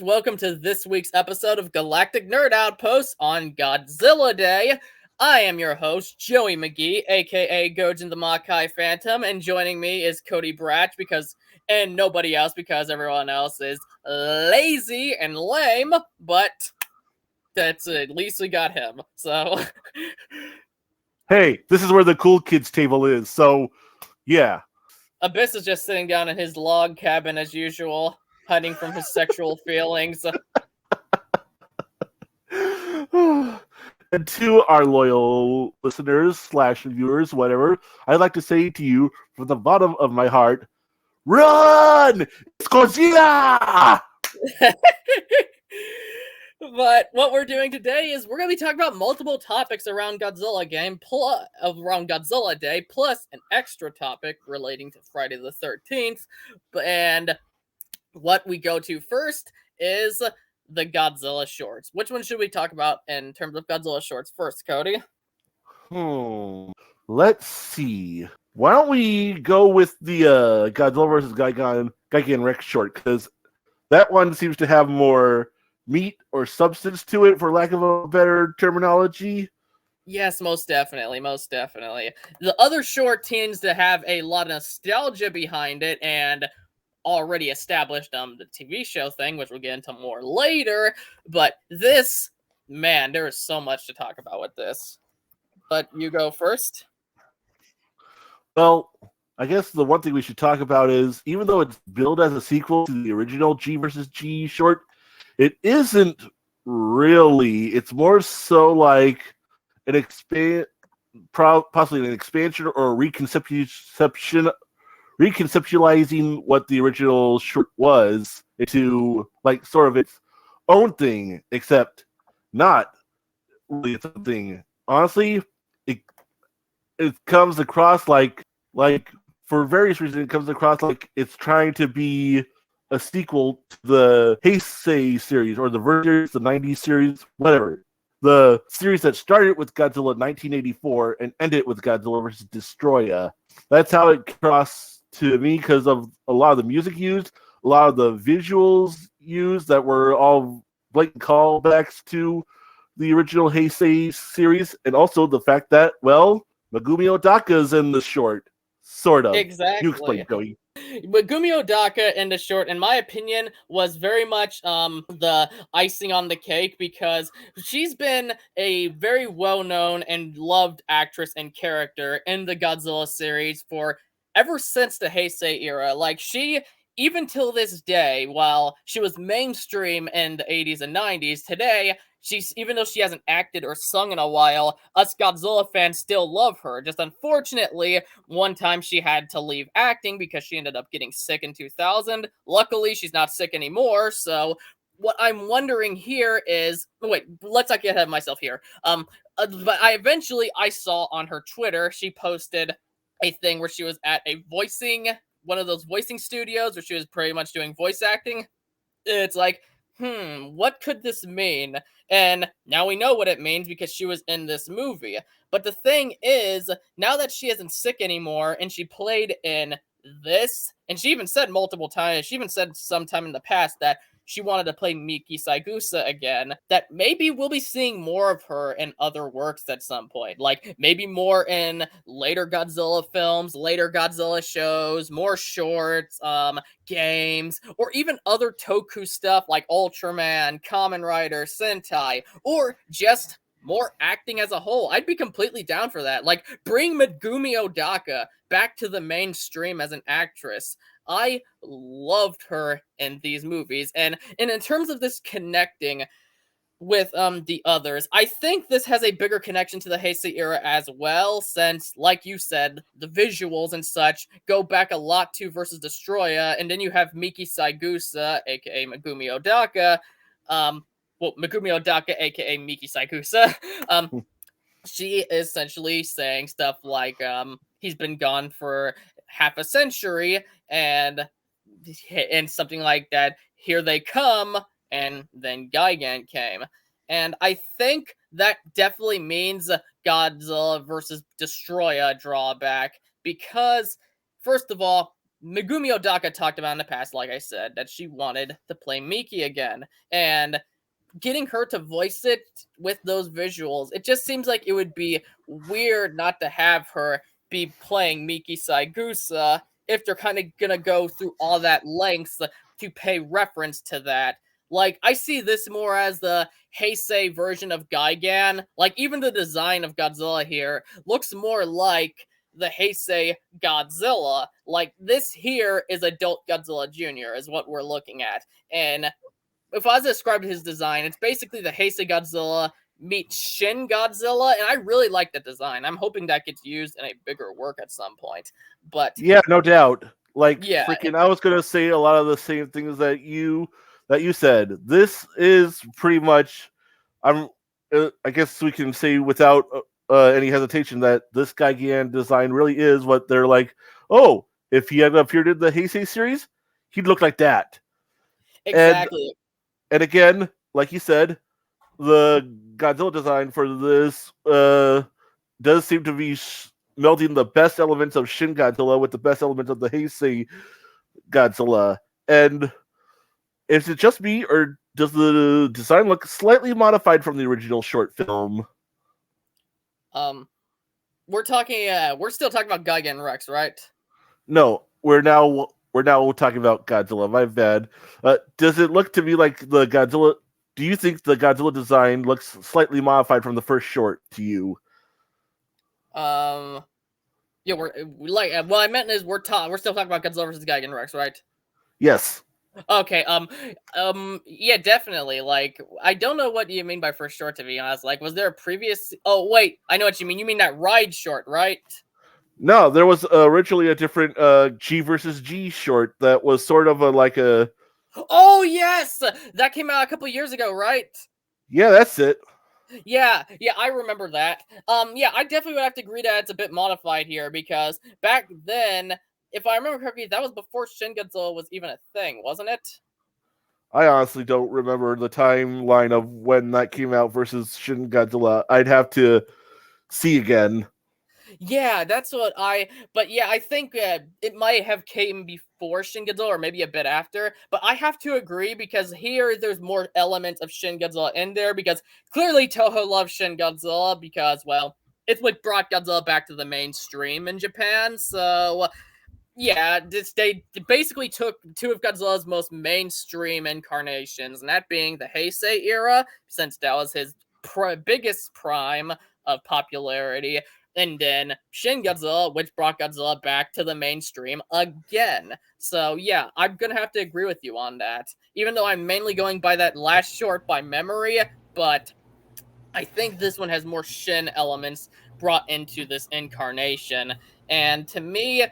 Welcome to this week's episode of Galactic Nerd Outpost on Godzilla Day. I am your host, Joey McGee, aka Gojin the Makai Phantom, and joining me is Cody Bratch and nobody else because everyone else is lazy and lame, but that's at least we got him. So Hey, this is where the cool kids table is, so yeah. Abyss is just sitting down in his log cabin as usual, hiding from his sexual feelings. And to our loyal listeners / viewers, whatever, I'd like to say to you from the bottom of my heart, run! It's Godzilla! But what we're doing today is we're going to be talking about multiple topics around Godzilla around Godzilla Day, plus an extra topic relating to Friday the 13th. And what we go to first is the Godzilla shorts. Which one should we talk about in terms of Godzilla shorts first, Cody? Let's see. Why don't we go with the Godzilla vs. Gigan Rex short, because that one seems to have more meat or substance to it, for lack of a better terminology. Yes, most definitely. The other short tends to have a lot of nostalgia behind it and already established the TV show thing, which we'll get into more later. But this, man, there is so much to talk about with this. But you go first. Well, I guess the one thing we should talk about is, even though it's billed as a sequel to the original G vs. G short, it isn't really. It's more so like an possibly an expansion or a reconceptualizing what the original short was into like sort of its own thing, except not really its own thing. Honestly, it comes across like for various reasons, it comes across like it's trying to be a sequel to the Heisei series, or the Versus, the 90s series, whatever. The series that started with Godzilla 1984 and ended with Godzilla vs. Destroya. That's how it crossed to me, because of a lot of the music used, a lot of the visuals used that were all blatant callbacks to the original Heisei series, and also the fact that, well, Megumi Odaka's in the short. Sort of. Exactly. You explain, Cody. Megumi Odaka in the short, in my opinion, was very much the icing on the cake, because she's been a very well-known and loved actress and character in the Godzilla series for ever since the Heisei era. Like, she, even till this day, while she was mainstream in the 80s and 90s, today, even though she hasn't acted or sung in a while, us Godzilla fans still love her. Just unfortunately, one time she had to leave acting because she ended up getting sick in 2000. Luckily, she's not sick anymore, so what I'm wondering here is... Wait, let's not get ahead of myself here. But I saw on her Twitter, she posted a thing where she was at one of those voicing studios where she was pretty much doing voice acting. It's like, what could this mean? And now we know what it means because she was in this movie. But the thing is, now that she isn't sick anymore and she played in this, and she even said multiple times, she even said sometime in the past that she wanted to play Miki Saigusa again, that maybe we'll be seeing more of her in other works at some point. Like, maybe more in later Godzilla films, later Godzilla shows, more shorts, games, or even other Toku stuff like Ultraman, Kamen Rider, Sentai, or just more acting as a whole. I'd be completely down for that. Like, bring Megumi Odaka back to the mainstream as an actress. I loved her in these movies, and in terms of this connecting with the others, I think this has a bigger connection to the Heisei era as well, since, like you said, the visuals and such go back a lot to Versus Destroya, and then you have Miki Saigusa, aka Megumi Odaka, Megumi Odaka, aka Miki Saigusa, she is essentially saying stuff like, he's been gone for half a century, and something like that, here they come, and then Gigan came. And I think that definitely means Godzilla versus Destroya drawback, because, first of all, Megumi Odaka talked about in the past, like I said, that she wanted to play Miki again. And getting her to voice it with those visuals, it just seems like it would be weird not to have her be playing Miki Saigusa if they're kind of gonna go through all that lengths to pay reference to that. Like, I see this more as the Heisei version of Gigan. Like, even the design of Godzilla here looks more like the Heisei Godzilla. Like, this here is adult Godzilla Jr. is what we're looking at. And if I was to describe his design, it's basically the Heisei Godzilla meets Shin Godzilla, and I really like the design. I'm hoping that gets used in a bigger work at some point. But Yeah, no doubt. Like yeah, freaking, I was gonna say a lot of the same things that you said. This is pretty much. I guess we can say without any hesitation that this Gigan design really is what they're like. Oh, if he had appeared in the Heisei series, he'd look like that. And exactly. and again, like you said, the Godzilla design for this does seem to be melding the best elements of Shin Godzilla with the best elements of the Heisei Godzilla. And is it just me, or does the design look slightly modified from the original short film? We're talking. We're still talking about Gigan Rex, right? No, we're now talking about Godzilla. My bad. Does it look to me like the Godzilla? Do you think the Godzilla design looks slightly modified from the first short to you? Yeah, we're like. What I meant is we're still talking about Godzilla vs Gigan Rex, right? Yes. Okay, yeah, definitely. Like, I don't know what you mean by first short, to be honest. Like, was there a previous? Oh, wait, I know what you mean. You mean that ride short, right? No, there was originally a different G versus G short that was sort of like a. Oh yes, that came out a couple years ago, right? Yeah, that's it. Yeah, I remember that. Yeah, I definitely would have to agree that it's a bit modified here because back then, if I remember correctly, that was before Shin Godzilla was even a thing, wasn't it? I honestly don't remember the timeline of when that came out versus Shin Godzilla. I'd have to see again. Yeah, that's what I. But yeah, I think it might have came before Shin Godzilla or maybe a bit after. But I have to agree because here there's more elements of Shin Godzilla in there because clearly Toho loves Shin Godzilla because well, it's what brought Godzilla back to the mainstream in Japan. So yeah, they basically took two of Godzilla's most mainstream incarnations, and that being the Heisei era, since that was his biggest prime of popularity, and then Shin Godzilla, which brought Godzilla back to the mainstream again. So yeah, I'm gonna have to agree with you on that, even though I'm mainly going by that last short by memory, but I think this one has more Shin elements brought into this incarnation. And to me,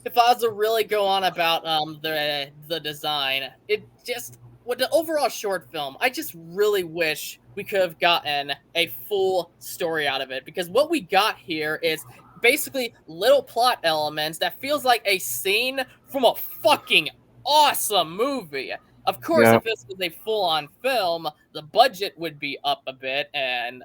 if I was to really go on about the design, it just with the overall short film, I just really wish we could have gotten a full story out of it because what we got here is basically little plot elements that feels like a scene from a fucking awesome movie. Of course, Yeah. if this was a full-on film, the budget would be up a bit and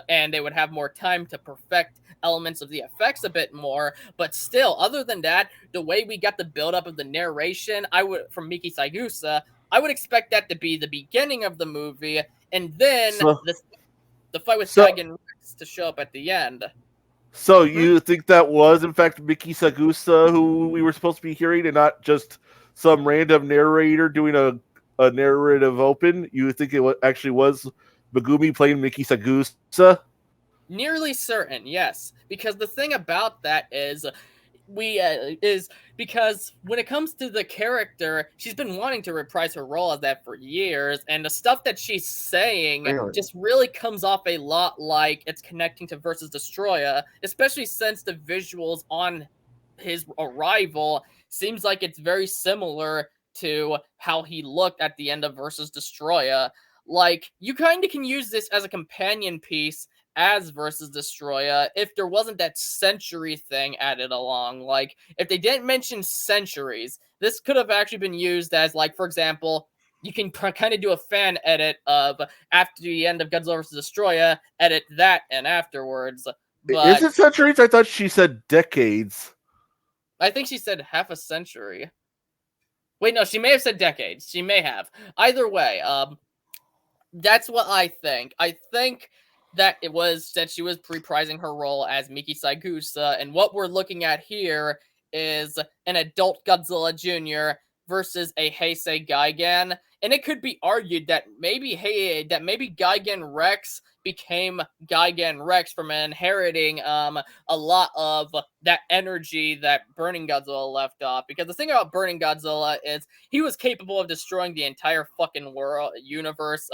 they would have more time to perfect elements of the effects a bit more. But still, other than that, the way we got the buildup of the narration, I would from Miki Saigusa, I would expect that to be the beginning of the movie, and then So the fight with so Gigan Rex to show up at the end. so Hmm? you think that was in fact Miki Sagusa who we were supposed to be hearing, and not just some random narrator doing a narrative open? You think it actually was Megumi playing Miki Sagusa? Nearly certain, yes. Because the thing about that is we is because when it comes to the character, she's been wanting to reprise her role as that for years, and the stuff that she's saying Really? just really comes off a lot like it's connecting to Versus Destroya, especially since the visuals on his arrival seems like it's very similar to how he looked at the end of Versus Destroya. Like, you kind of can use this as a companion piece as Versus Destroya if there wasn't that century thing added along. Like, if they didn't mention centuries, this could have actually been used as, like, for example, you can kind of do a fan edit of after the end of Godzilla vs. Destroya, edit that and afterwards. Is But it centuries? I thought she said decades. I think she said half a century. Wait, no, she may have said decades. She may have. Either way, that's what I think. I think that it was that she was reprising her role as Miki Saigusa, and what we're looking at here is an adult Godzilla Jr. versus a Heisei Gigan, and it could be argued that maybe Gigan Rex became Gigan Rex from inheriting a lot of that energy that Burning Godzilla left off. Because the thing about Burning Godzilla is he was capable of destroying the entire fucking world universe,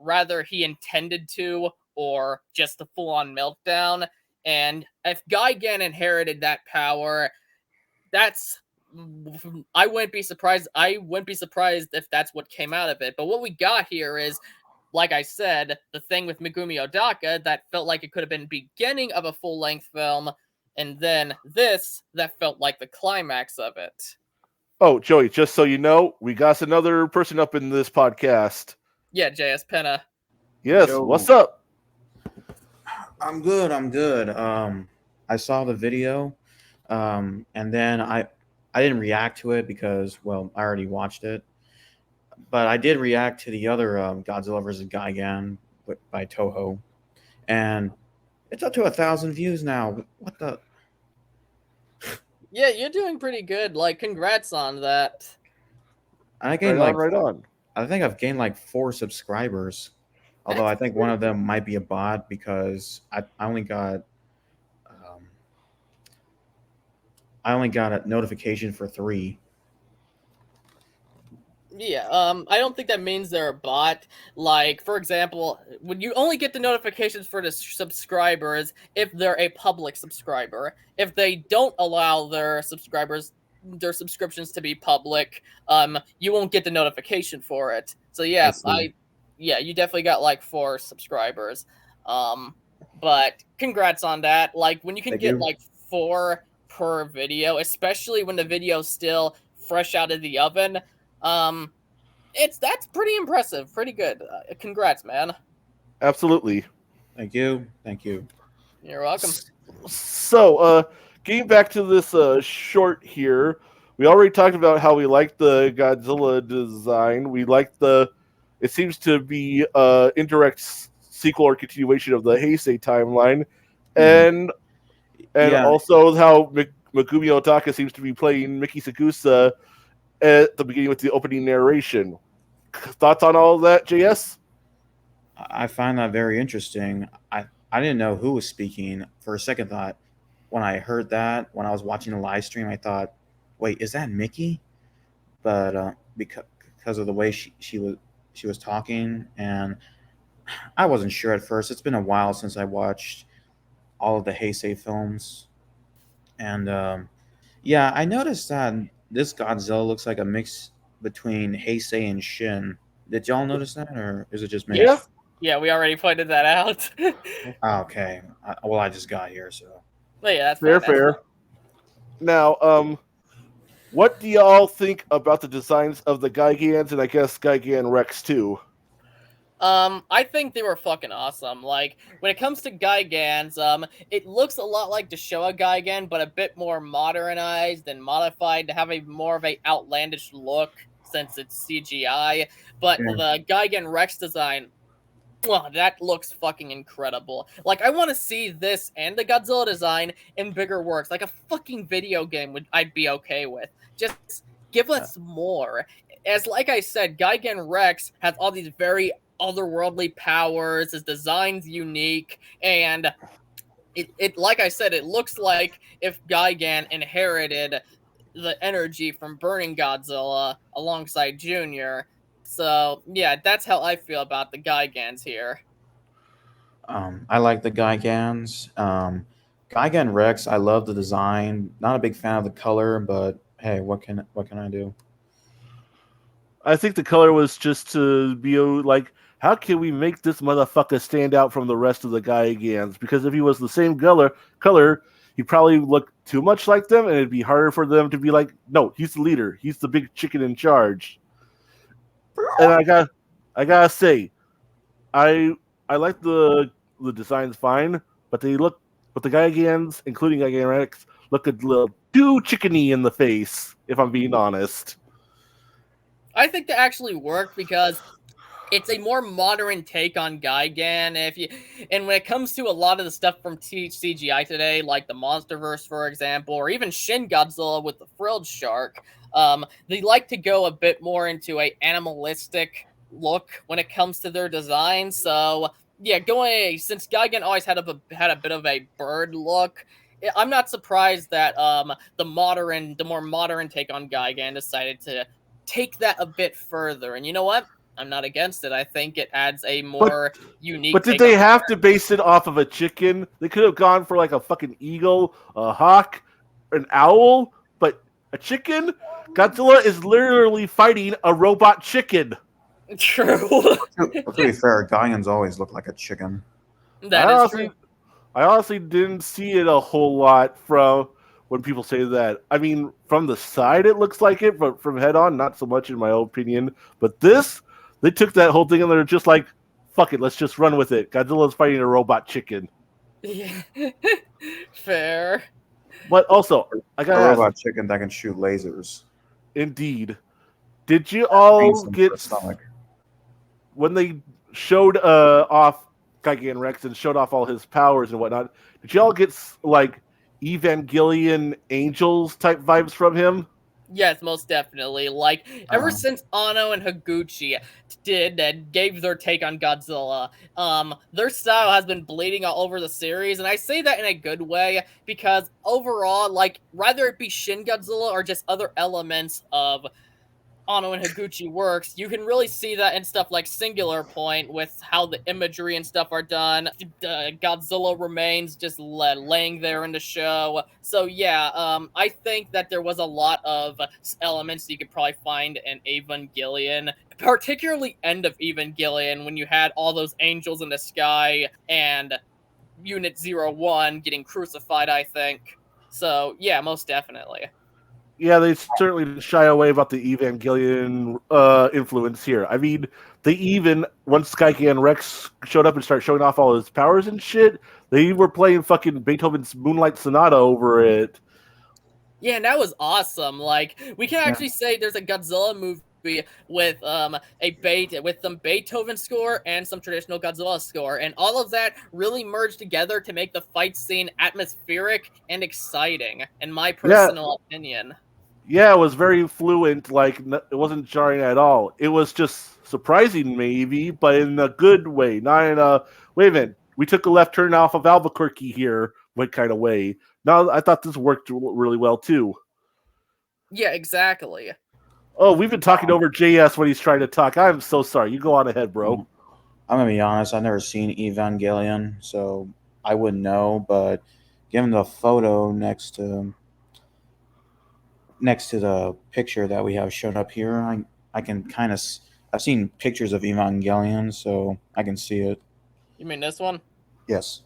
rather he intended to or just a full-on meltdown. And if Gigan inherited that power, that's I wouldn't be surprised. I wouldn't be surprised if that's what came out of it. But what we got here is, like I said, the thing with Megumi Odaka that felt like it could have been beginning of a full-length film, and then this that felt like the climax of it. Oh, Joey, just so you know, we got another person up in this podcast. Yeah, JS Penna. Yes, Yo. what's up? I'm good. I'm good. I saw the video, and then I didn't react to it because, well, I already watched it. But I did react to the other Godzilla vs Gigan by Toho, and it's up to 1,000 views now. What the? Yeah, you're doing pretty good. Like, congrats on that. I gained Right on. I think I've gained like 4 subscribers. Although I think one of them might be a bot because I only got a notification for 3. Yeah, I don't think that means they're a bot. Like, for example, when you only get the notifications for the subscribers if they're a public subscriber. If they don't allow their subscriptions to be public, you won't get the notification for it. So yeah, you definitely got like 4 subscribers. But congrats on that. Like, when you can get like 4 per video, especially when the video's still fresh out of the oven, that's pretty impressive, pretty good. Congrats, man. Absolutely. Thank you. You're welcome. So, getting back to this short here, we already talked about how we like the Godzilla design. We like it seems to be indirect sequel or continuation of the Heisei timeline, and also how Megumi Otaka seems to be playing Miki Sakusa at the beginning with the opening narration. Thoughts on all of that, JS? I find that very interesting. I didn't know who was speaking. For a second thought, when I heard that, when I was watching the live stream, I thought, wait, is that Mickey? But because of the way she was talking, and I wasn't sure at first. It's been a while since I watched all of the Heisei films. And I noticed that this Godzilla looks like a mix between Heisei and Shin. Did y'all notice that, or is it just me? Yeah, we already pointed that out. Okay. I just got here, so. But yeah, that's fair. Now, what do y'all think about the designs of the Gigans and I guess Gigan Rex too? I think they were fucking awesome. Like, when it comes to Gigans, it looks a lot like the Showa Gigan, but a bit more modernized and modified to have more of a outlandish look since it's CGI. But the Gigan Rex design, well, that looks fucking incredible. Like, I want to see this and the Godzilla design in bigger works. Like a fucking video game I'd be okay with. Just give us more. As like I said, Gigan Rex has all these very otherworldly powers. His design's unique, and it like I said, it looks like if Gigan inherited the energy from Burning Godzilla alongside Junior. So yeah, that's how I feel about the Gigans here. I like the Gigans. Gigan Rex, I love the design. Not a big fan of the color, but hey, what can I do? I think the color was just to be like, how can we make this motherfucker stand out from the rest of the Gigans? Because if he was the same color, he'd probably look too much like them, and it'd be harder for them to be like, no, he's the leader. He's the big chicken in charge. And I gotta say, I like the designs fine, but the Gigans, including Gigan Rex, look a too chickeny in the face, if I'm being honest. I think that actually worked because it's a more modern take on Gigan. And when it comes to a lot of the stuff from CGI today, like the MonsterVerse, for example, or even Shin Godzilla with the frilled shark, they like to go a bit more into a animalistic look when it comes to their design. So yeah, since Gigan always had a bit of a bird look. I'm not surprised that the more modern take on Gigan decided to take that a bit further. And you know what? I'm not against it. I think it adds a But more unique but did take on they the have to character. base it off of a chicken? They could have gone for like a fucking eagle, a hawk, an owl, but a chicken? Godzilla is literally fighting a robot chicken. True. To be fair, Gaians always look like a chicken. I That is true. honestly I honestly didn't see it a whole lot from when people say that. I mean, from the side it looks like it, but from head on, not so much in my opinion. But this, they took that whole thing and they're just like, fuck it, let's just run with it. Godzilla's fighting a robot chicken. Yeah. Fair. But also, I A gotta ask, robot chicken that can shoot lasers. indeed, did you That pains all them for get the stomach. when they showed off Gigan Rex and showed off all his powers and whatnot? Did you all get like Evangelion angels type vibes from him? Yes, most definitely. Like ever since Anno and Higuchi gave their take on Godzilla, their style has been bleeding all over the series, and I say that in a good way because overall, like rather it be Shin Godzilla or just other elements of Anno and Higuchi works, you can really see that in stuff like Singular Point with how the imagery and stuff are done. Godzilla remains just laying there in the show. So yeah, I think that there was a lot of elements you could probably find in Evangelion, particularly end of Evangelion when you had all those angels in the sky and Unit 01 getting crucified, I think. So yeah, most definitely. Yeah, they certainly didn't shy away about the Evangelion influence here. I mean, they even once Skycan Rex showed up and started showing off all his powers and shit, they were playing fucking Beethoven's Moonlight Sonata over it. Yeah, and that was awesome. Like we can Yeah. actually say there's a Godzilla movie with with some Beethoven score and some traditional Godzilla score, and all of that really merged together to make the fight scene atmospheric and exciting, in my Yeah, personal opinion. yeah, it was very fluent. Like it wasn't jarring at all. It was just surprising, maybe, but in a good way, not in a wait a minute. We took a left turn off of Albuquerque here, what kind of way? No, I thought this worked really well too. Yeah, exactly. Oh, we've been talking over JS when he's trying to talk. I'm so sorry. You go on ahead, bro. I'm gonna be honest. I've never seen Evangelion, so I wouldn't know. But given the photo next to the picture that we have shown up here, I can kind of I've seen pictures of Evangelion, so I can see it. You mean this one? Yes.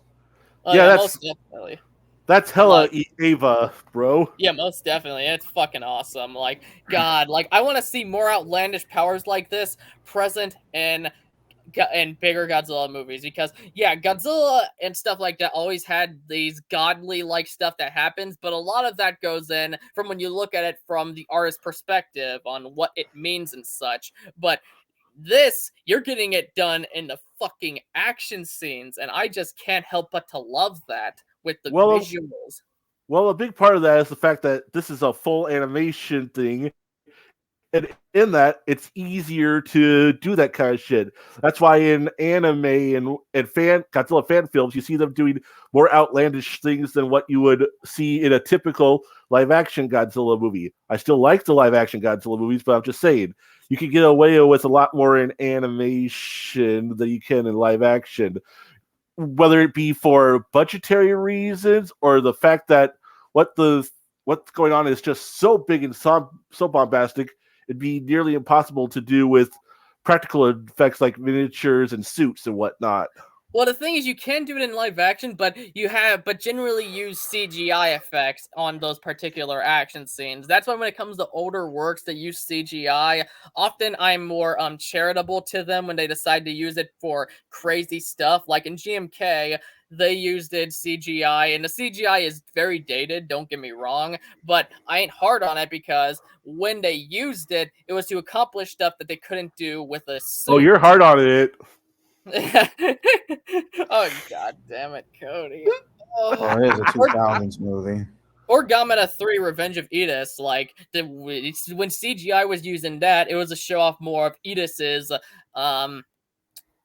Oh Yeah, yeah, that's most definitely. that's hella Like, Ava, bro. yeah, most definitely. It's fucking awesome. Like, God, like I want to see more outlandish powers like this present in and bigger Godzilla movies because yeah, Godzilla and stuff like that always had these godly like stuff that happens, but a lot of that goes in from when you look at it from the artist's perspective on what it means and such. But this, you're getting it done in the fucking action scenes, and I just can't help but to love that with the Well, visuals. well, a big part of that is the fact that this is a full animation thing, and in that, it's easier to do that kind of shit. That's why in anime and Godzilla fan films, you see them doing more outlandish things than what you would see in a typical live action Godzilla movie. I still like the live action Godzilla movies, but I'm just saying you can get away with a lot more in animation than you can in live action, whether it be for budgetary reasons or the fact that what's going on is just so big and so bombastic, it'd be nearly impossible to do with practical effects like miniatures and suits and whatnot. Well, the thing is, you can do it in live action, but generally use CGI effects on those particular action scenes. That's why when it comes to older works that use CGI, often I'm more charitable to them when they decide to use it for crazy stuff. Like in GMK, they used it CGI, and the CGI is very dated. Don't get me wrong, but I ain't hard on it because when they used it, it was to accomplish stuff that they couldn't do with a Oh, suit. you're hard on it. Oh god damn it, Cody. Oh. Well, it is a 2000s movie. Or Gamera 3 Revenge of Edis, like when CGI was using that, it was to show off more of Edis's um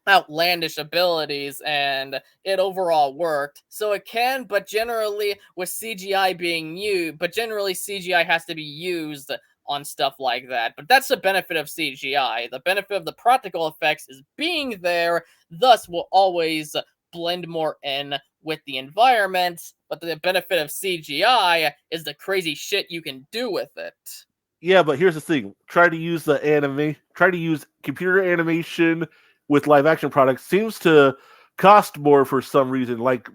outlandish abilities, and it overall worked. So it can, but generally with CGI being used, but generally CGI has to be used on stuff like that. But that's the benefit of CGI. The benefit of the practical effects is being there, thus will always blend more in with the environment. But the benefit of CGI is the crazy shit you can do with it. Yeah, but here's the thing: try to use computer animation with live action products seems to cost more for some reason. Like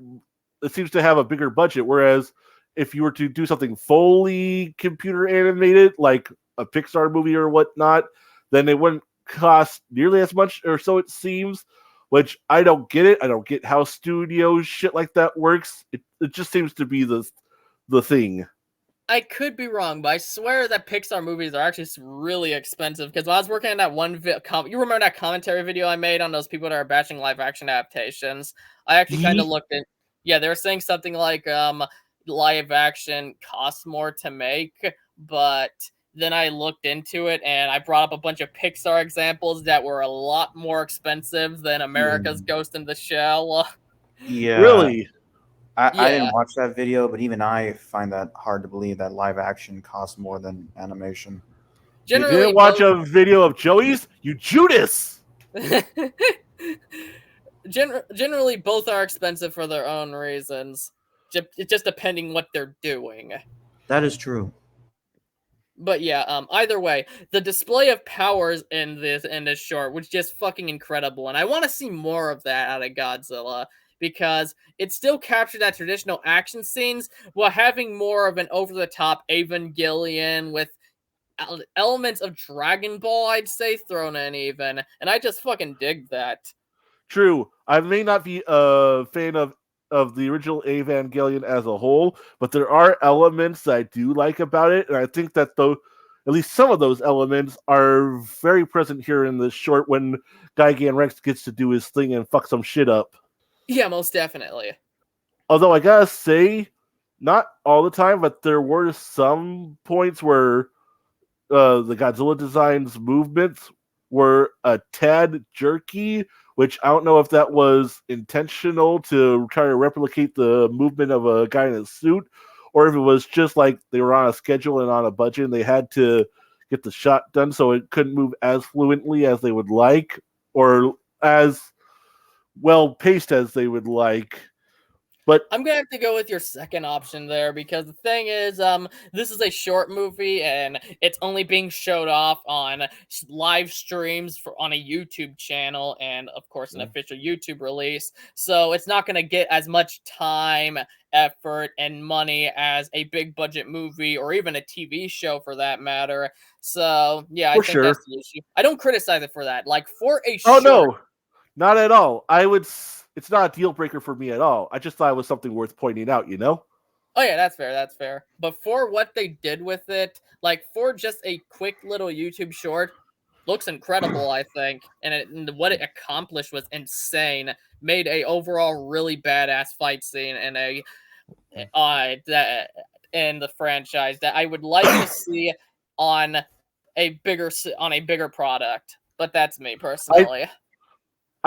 it seems to have a bigger budget, whereas if you were to do something fully computer animated, like a Pixar movie or whatnot, then it wouldn't cost nearly as much, or so it seems. Which I don't get it. I don't get how studios shit like that works. It just seems to be the thing. I could be wrong, but I swear that Pixar movies are actually really expensive. Because when I was working on that you remember that commentary video I made on those people that are bashing live action adaptations? I actually kind of looked at, yeah, they were saying something like live action costs more to make, but then I looked into it and I brought up a bunch of Pixar examples that were a lot more expensive than America's Ghost in the Shell. Yeah. Really? I Yeah. didn't watch that video, but even I find that hard to believe that live action costs more than animation. You didn't watch a video of Joey's? You Judas! Generally, both are expensive for their own reasons. Just depending what they're doing. That is true. But yeah, either way, the display of powers in this short was just fucking incredible, and I want to see more of that out of Godzilla because it still captured that traditional action scenes while having more of an over-the-top Evangelion with elements of Dragon Ball, I'd say, thrown in even, and I just fucking dig that. True. I may not be a fan of the original Evangelion as a whole, but there are elements that I do like about it, and I think that though at least some of those elements are very present here in this short when Gigan Rex gets to do his thing and fuck some shit up. Yeah, most definitely. Although I gotta say, not all the time, but there were some points where the Godzilla design's movements were a tad jerky, which I don't know if that was intentional to try to replicate the movement of a guy in a suit, or if it was just like they were on a schedule and on a budget and they had to get the shot done so it couldn't move as fluently as they would like, or as well paced as they would like. But I'm gonna have to go with your second option there because the thing is, this is a short movie and it's only being showed off on live streams on a YouTube channel and, of course, an official YouTube release. So it's not gonna get as much time, effort, and money as a big budget movie or even a TV show for that matter. So yeah, I think that's the issue. I don't criticize it for that. Like for a short, no, not at all. It's not a deal breaker for me at all. I just thought it was something worth pointing out, you know? Oh yeah, that's fair, that's fair. But for what they did with it, like for just a quick little YouTube short, looks incredible, I think. And what it accomplished was insane. Made a overall really badass fight scene and in the franchise that I would like to see on a bigger product. But that's me personally.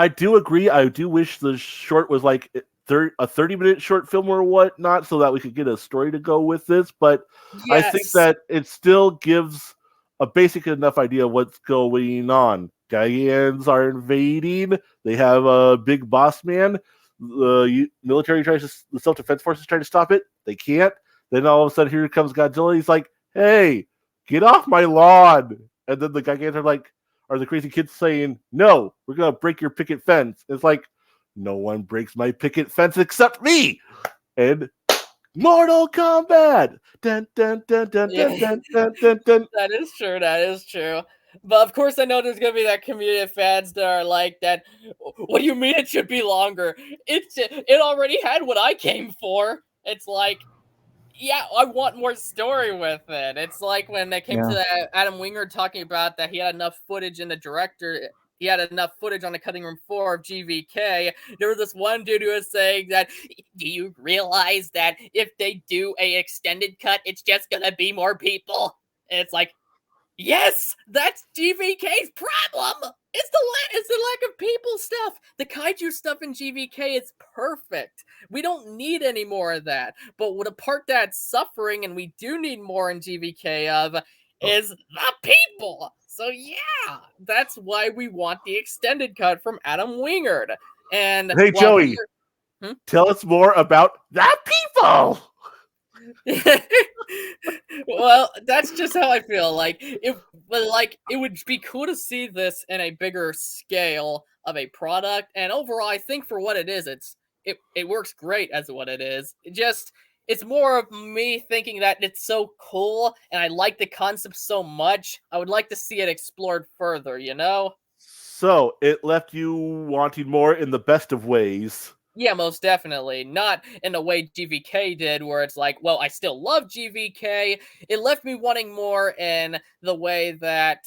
I do agree. I do wish the short was like a 30-minute short film or whatnot so that we could get a story to go with this. But yes. I think that it still gives a basic enough idea of what's going on. Gaians are invading. They have a big boss man. The military the self-defense forces try to stop it. They can't. Then all of a sudden, here comes Godzilla. He's like, hey, get off my lawn. And then the Gaians are like, are the crazy kids saying, no, we're going to break your picket fence. It's like, no one breaks my picket fence except me. And Mortal Kombat. Dun, dun, dun, dun, Yeah. dun, dun, dun, dun. That is true. That is true. But of course, I know there's gonna be that community of fans that are like that. What do you mean it should be longer? It already had what I came for. It's like, yeah, I want more story with it. It's like when they came to Yeah. that Adam Wingard talking about that he had enough footage in the director. He had enough footage on the cutting room floor of GVK. There was this one dude who was saying that, do you realize that if they do a extended cut, it's just gonna be more people? And it's like, yes, that's GVK's problem. It's the lack of people stuff. The kaiju stuff in GVK is perfect. We don't need any more of that. But the part that's suffering, and we do need more in GVK of, is the people. So yeah, that's why we want the extended cut from Adam Wingard. And Hey, Joey, tell us more about that people. Well, that's just how I feel. It would be cool to see this in a bigger scale of a product. And overall, I think for what it is, it works great as what it is. It's more of me thinking that it's so cool and I like the concept so much. I would like to see it explored further, you know? So it left you wanting more in the best of ways. Yeah, most definitely. Not in the way GVK did, where it's like, well, I still love GVK. It left me wanting more in the way that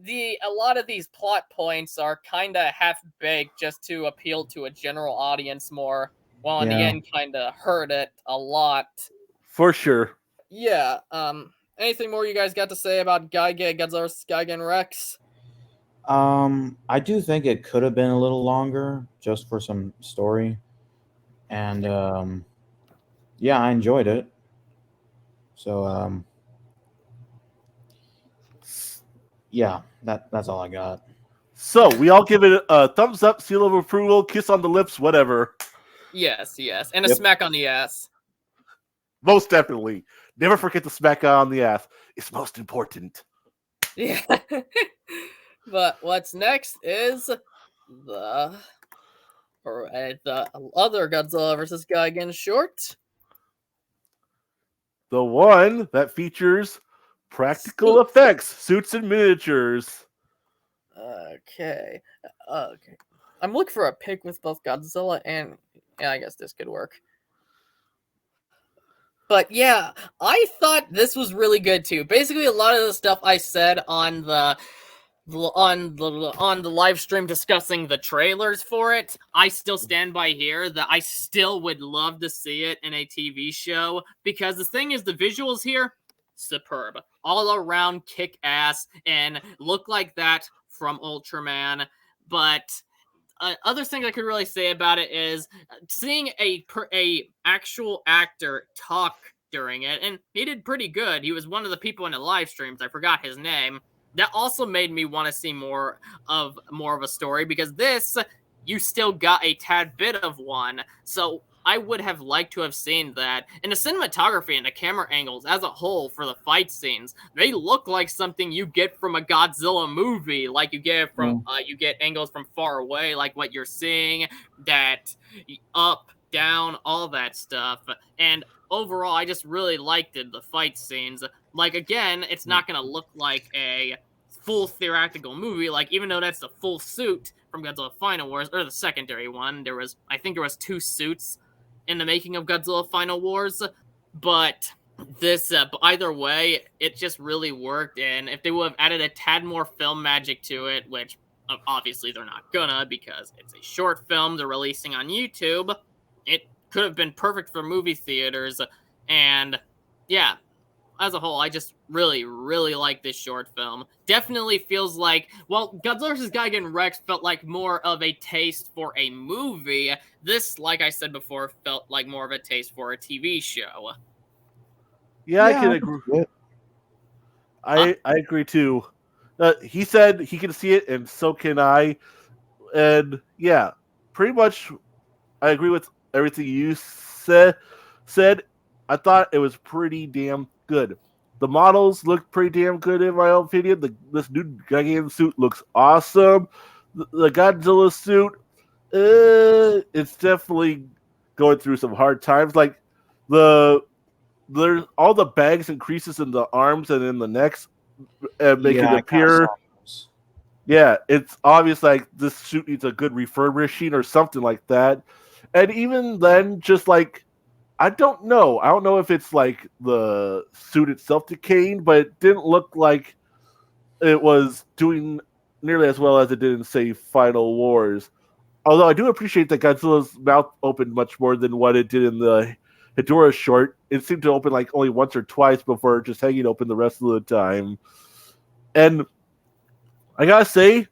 a lot of these plot points are kind of half-baked just to appeal to a general audience more, while in the end kind of hurt it a lot. For sure. Yeah, anything more you guys got to say about Gigan, Godzilla vs Gigan Rex? I do think it could have been a little longer just for some story. And yeah, I enjoyed it. So yeah, that's all I got. So we all give it a thumbs up, seal of approval, kiss on the lips, whatever. Yes, and a smack on the ass. Most definitely. Never forget to smack on the ass. It's most important. Yeah. But what's next is the other Godzilla vs. Gigan short. The one that features practical effects, suits, and miniatures. Okay. I'm looking for a pic with both Godzilla and I guess this could work. But yeah, I thought this was really good too. Basically, a lot of the stuff I said on the live stream discussing the trailers for it, I still stand by here that I still would love to see it in a TV show, because the thing is, the visuals here, superb, all around kick ass and look like that from Ultraman. But other thing I could really say about it is seeing a actual actor talk during it, and he did pretty good. He was one of the people in the live streams. I forgot his name. That also made me want to see more of a story, because this, you still got a tad bit of one. So I would have liked to have seen that. And the cinematography and the camera angles as a whole for the fight scenes, they look like something you get from a Godzilla movie. Like you get from you get angles from far away, like what you're seeing, that up, down, all that stuff. And overall, I just really liked it, the fight scenes. Like, again, it's not going to look like a full theatrical movie. Like, even though that's the full suit from Godzilla Final Wars, or the secondary one, I think there was 2 suits in the making of Godzilla Final Wars. But this, either way, it just really worked. And if they would have added a tad more film magic to it, which obviously they're not gonna, because it's a short film they're releasing on YouTube, it could have been perfect for movie theaters. And yeah, as a whole, I just really, really like this short film. Definitely feels like, well, Godzilla vs. Gigan Rex felt like more of a taste for a movie. This, like I said before, felt like more of a taste for a TV show. Yeah, I can agree. I agree too. He said he can see it, and so can I. And yeah, pretty much, I agree with everything you said. I thought it was pretty damn good. The models look pretty damn good in my opinion. This new Gigan suit looks awesome. The Godzilla suit, It's definitely going through some hard times. Like the there's all the bags and creases in the arms and in the necks, making Yeah, it I kind of saw appear. those. Yeah, it's obvious like this suit needs a good refurbishing or something like that. And even then, just like I don't know. I don't know if it's like the suit itself decaying, but it didn't look like it was doing nearly as well as it did in, say, Final Wars. Although I do appreciate that Godzilla's mouth opened much more than what it did in the Hedorah short. It seemed to open like only once or twice before just hanging open the rest of the time. And I gotta say,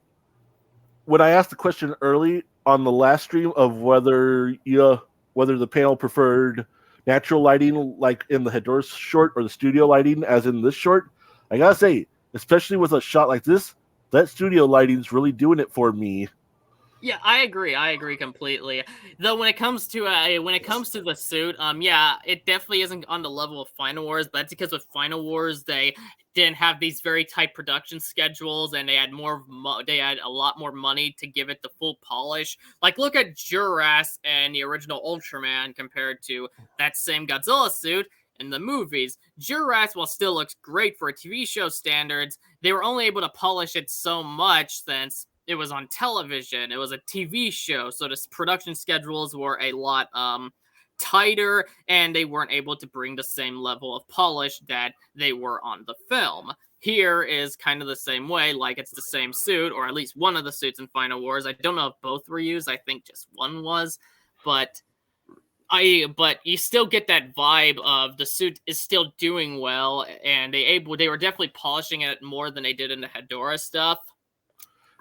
when I asked the question early on the last stream of whether the panel preferred natural lighting like in the Hedorah short or the studio lighting as in this short, I gotta say, especially with a shot like this, that studio lighting's really doing it for me. Yeah, I agree. I agree completely. Though when it comes to the suit, yeah, it definitely isn't on the level of Final Wars. But that's because with Final Wars, they didn't have these very tight production schedules, and they had they had a lot more money to give it the full polish. Like look at Jurass and the original Ultraman compared to that same Godzilla suit in the movies. Jurass, while still looks great for a TV show standards, they were only able to polish it so much since it was on television. It was a TV show, so the production schedules were a lot tighter, and they weren't able to bring the same level of polish that they were on the film. Here is kind of the same way, like it's the same suit, or at least one of the suits in Final Wars. I don't know if both were used. I think just one was, but but you still get that vibe of the suit is still doing well, and they were definitely polishing it more than they did in the Hedorah stuff.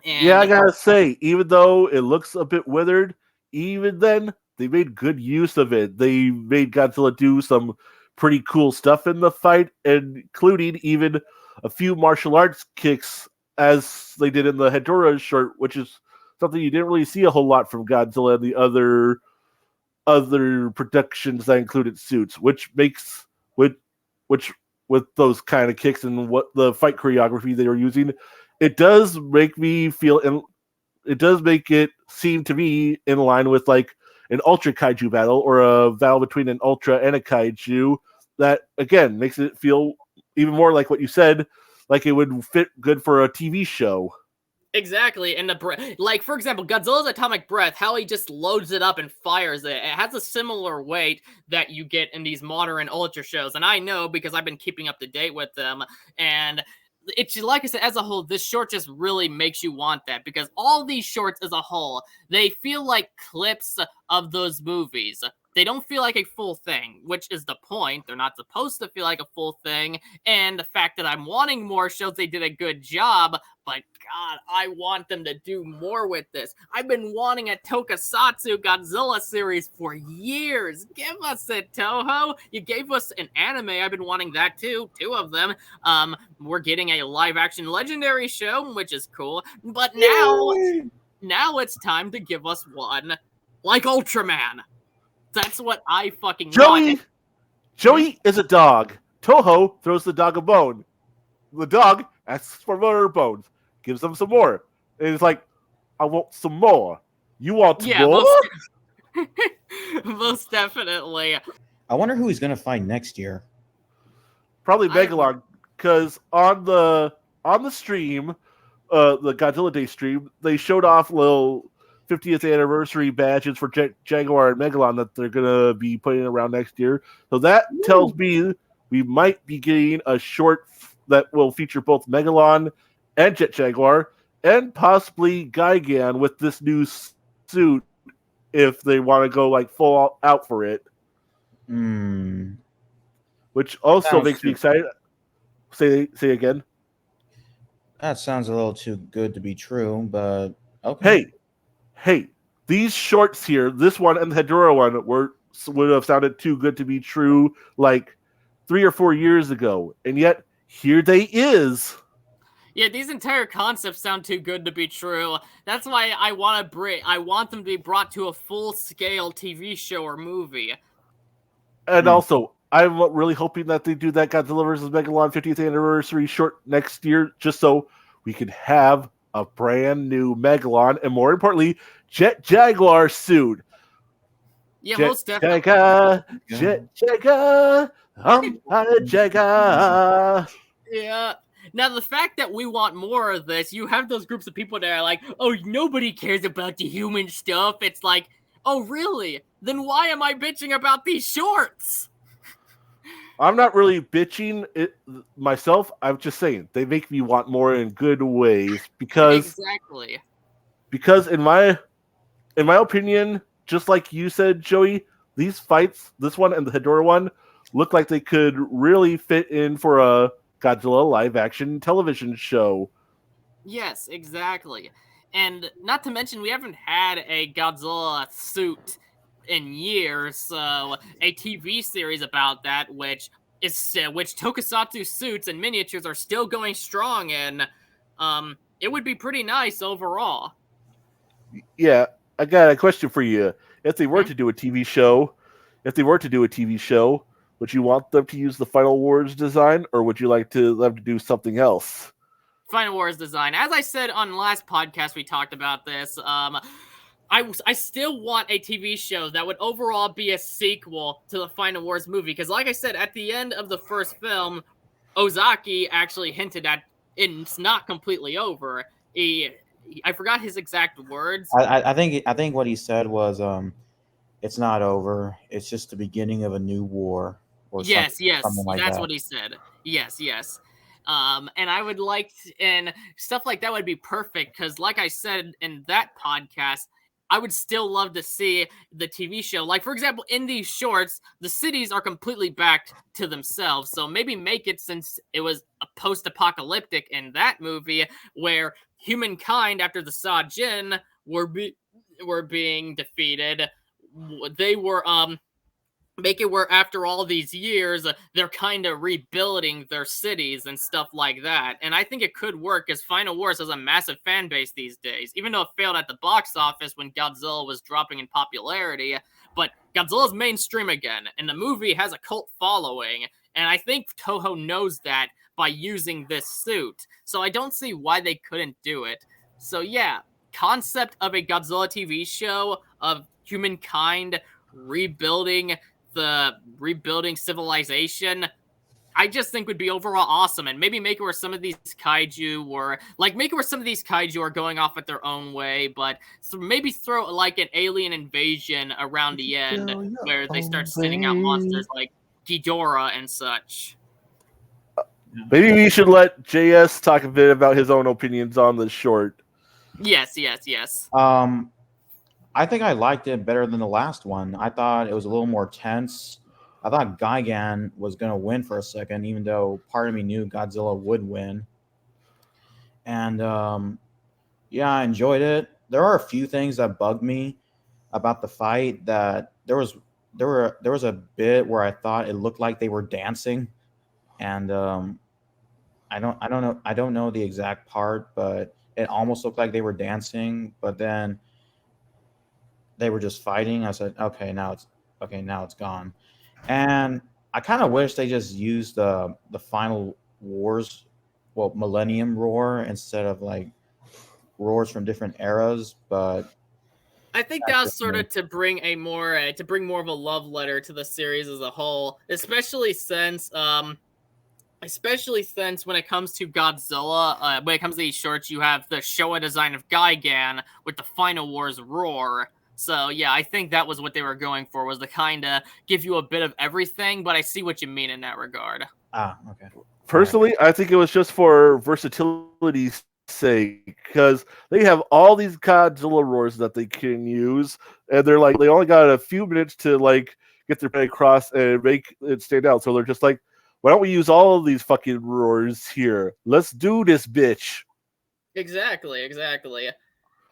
Yeah, I And gotta say, even though it looks a bit withered, even then they made good use of it. They made Godzilla do some pretty cool stuff in the fight, including even a few martial arts kicks as they did in the Hedorah short, which is something you didn't really see a whole lot from Godzilla and the other productions that included suits, which with those kind of kicks and what the fight choreography they were using, it does make me feel and it does make it seem to me in line with like an ultra kaiju battle or a battle between an ultra and a kaiju that again makes it feel even more like what you said, like it would fit good for a TV show. exactly, and like for example, Godzilla's atomic breath, how he just loads it up and fires it. It has a similar weight that you get in these modern ultra shows, and I know because I've been keeping up to date with them. And it's like I said, as a whole, this short just really makes you want that because all these shorts as a whole, they feel like clips of those movies. They don't feel like a full thing, which is the point. They're not supposed to feel like a full thing. And the fact that I'm wanting more shows they did a good job, but God, I want them to do more with this. I've been wanting a Tokusatsu Godzilla series for years. Give us it, Toho. You gave us an anime. I've been wanting that too. Two of them. We're getting a live action legendary show, which is cool. But now it's time to give us one like Ultraman. That's what I fucking want. Joey is a dog. Toho throws the dog a bone. The dog asks for more bones, gives them some more. And it's like, I want some more. You want more? Most definitely. I wonder who he's gonna find next year. Probably Megalon, because on the stream, the Godzilla Day stream, they showed off little 50th anniversary badges for Jaguar and Megalon that they're gonna be putting around next year. So that tells me we might be getting a short that will feature both Megalon and Jet Jaguar, and possibly Gigan with this new suit if they want to go like full out for it. Which also makes me excited. Say again. That sounds a little too good to be true, but okay. Hey, these shorts here, this one and the Hedorah one, would have sounded too good to be true like 3 or 4 years ago, and yet here they is. Yeah, these entire concepts sound too good to be true. That's why I want them to be brought to a full-scale TV show or movie. And also, I'm really hoping that they do that Godzilla vs. Megalon 50th anniversary short next year, just so we could have a brand new Megalon, and more importantly, Jet Jaguar suit. Yeah, Jet most definitely. Jaguar, Jet Jaguar, I'm a Jaguar. Yeah. Now, the fact that we want more of this, you have those groups of people that are like, oh, nobody cares about the human stuff. It's like, oh, really? Then why am I bitching about these shorts? I'm not really bitching it myself. I'm just saying they make me want more in good ways Exactly. because in my opinion, just like you said, Joey, these fights, this one and the Hedorah one, look like they could really fit in for a Godzilla live action television show. Yes, exactly. And not to mention, we haven't had a Godzilla suit in years, so a TV series about that, which Tokusatsu suits and miniatures are still going strong, and it would be pretty nice overall. Yeah, I got a question for you. If they were Hmm? to do a TV show, would you want them to use the Final Wars design, or would you like them to do something else? Final Wars design. As I said on last podcast, we talked about this. I still want a TV show that would overall be a sequel to the Final Wars movie. Because, like I said, at the end of the first film, Ozaki actually hinted at it's not completely over. I forgot his exact words. I think what he said was it's not over. It's just the beginning of a new war or Yes, something like that's that. what he said. Yes. And I would like and stuff like that would be perfect because, like I said in that podcast, I would still love to see the TV show. Like, for example, in these shorts, the cities are completely back to themselves. So maybe make it, since it was a post-apocalyptic in that movie, where humankind, after the Sajin were being defeated, they were make it where after all these years they're kind of rebuilding their cities and stuff like that. And I think it could work, as Final Wars has a massive fan base these days, even though it failed at the box office when Godzilla was dropping in popularity. But Godzilla's mainstream again, and the movie has a cult following, and I think Toho knows that by using this suit, so I don't see why they couldn't do it. So yeah, concept of a Godzilla TV show of humankind rebuilding civilization, I just think would be overall awesome. And maybe make it where some of these kaiju are going off at their own way, but maybe throw like an alien invasion around the end where they start sending out monsters like Ghidorah and such. Maybe we should let JS talk a bit about his own opinions on the short. Yes. I think I liked it better than the last one. I thought it was a little more tense. I thought Gigan was going to win for a second, even though part of me knew Godzilla would win. And yeah, I enjoyed it. There are a few things that bugged me about the fight. That there was a bit where I thought it looked like they were dancing, and I don't know the exact part, but it almost looked like they were dancing. But then they were just fighting. I said, now it's gone. And I kind of wish they just used the Final Wars, well, Millennium Roar instead of like roars from different eras. But I think that was sort of to bring more of a love letter to the series as a whole, especially since when it comes to Godzilla, when it comes to these shorts, you have the Showa design of Gigan with the Final Wars roar. So yeah, I think that was what they were going for, was to kind of give you a bit of everything, but I see what you mean in that regard. Okay. Personally, I think it was just for versatility's sake, because they have all these Godzilla roars that they can use, and they're like, they only got a few minutes to like get their point across and make it stand out. So they're just like, why don't we use all of these fucking roars here? Let's do this, bitch. Exactly.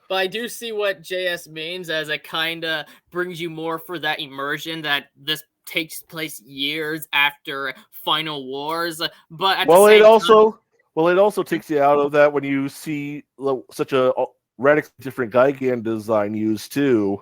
But I do see what JS means, as it kind of brings you more for that immersion that this takes place years after Final Wars. But at the same time, it also takes you out of that when you see such a radically different Gigan design used too.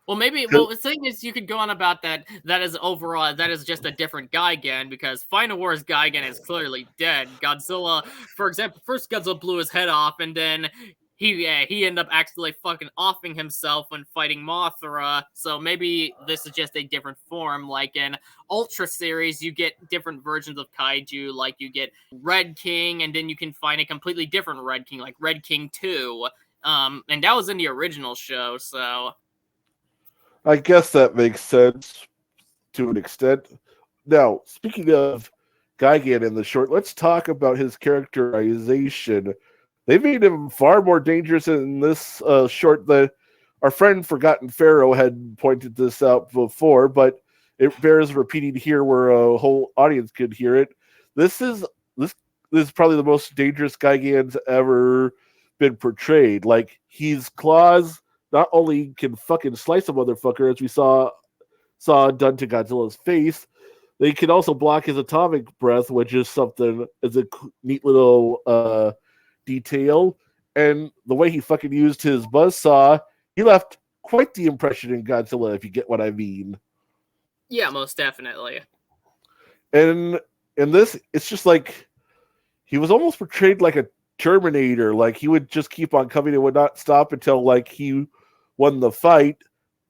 Well, the thing is, you could go on about that. That is just a different Gigan, because Final Wars Gigan is clearly dead. Godzilla, for example, first Godzilla blew his head off, and then he ended up accidentally fucking offing himself when fighting Mothra. So maybe this is just a different form. Like in Ultra series, you get different versions of kaiju. Like you get Red King, and then you can find a completely different Red King, like Red King 2. And that was in the original show. So I guess that makes sense to an extent. Now, speaking of Gigan in the short, let's talk about his characterization. They made him far more dangerous in this short than our friend Forgotten Pharaoh had pointed this out before, but it bears repeating here where a whole audience could hear it. This is probably the most dangerous Gigan's ever been portrayed. Like, his claws not only can fucking slice a motherfucker, as we saw done to Godzilla's face, they can also block his atomic breath, which is something is a neat little detail. And the way he fucking used his buzzsaw, he left quite the impression in Godzilla, if you get what I mean. yeah, most definitely. And in this, it's just like he was almost portrayed like a Terminator. Like, he would just keep on coming and would not stop until like he won the fight,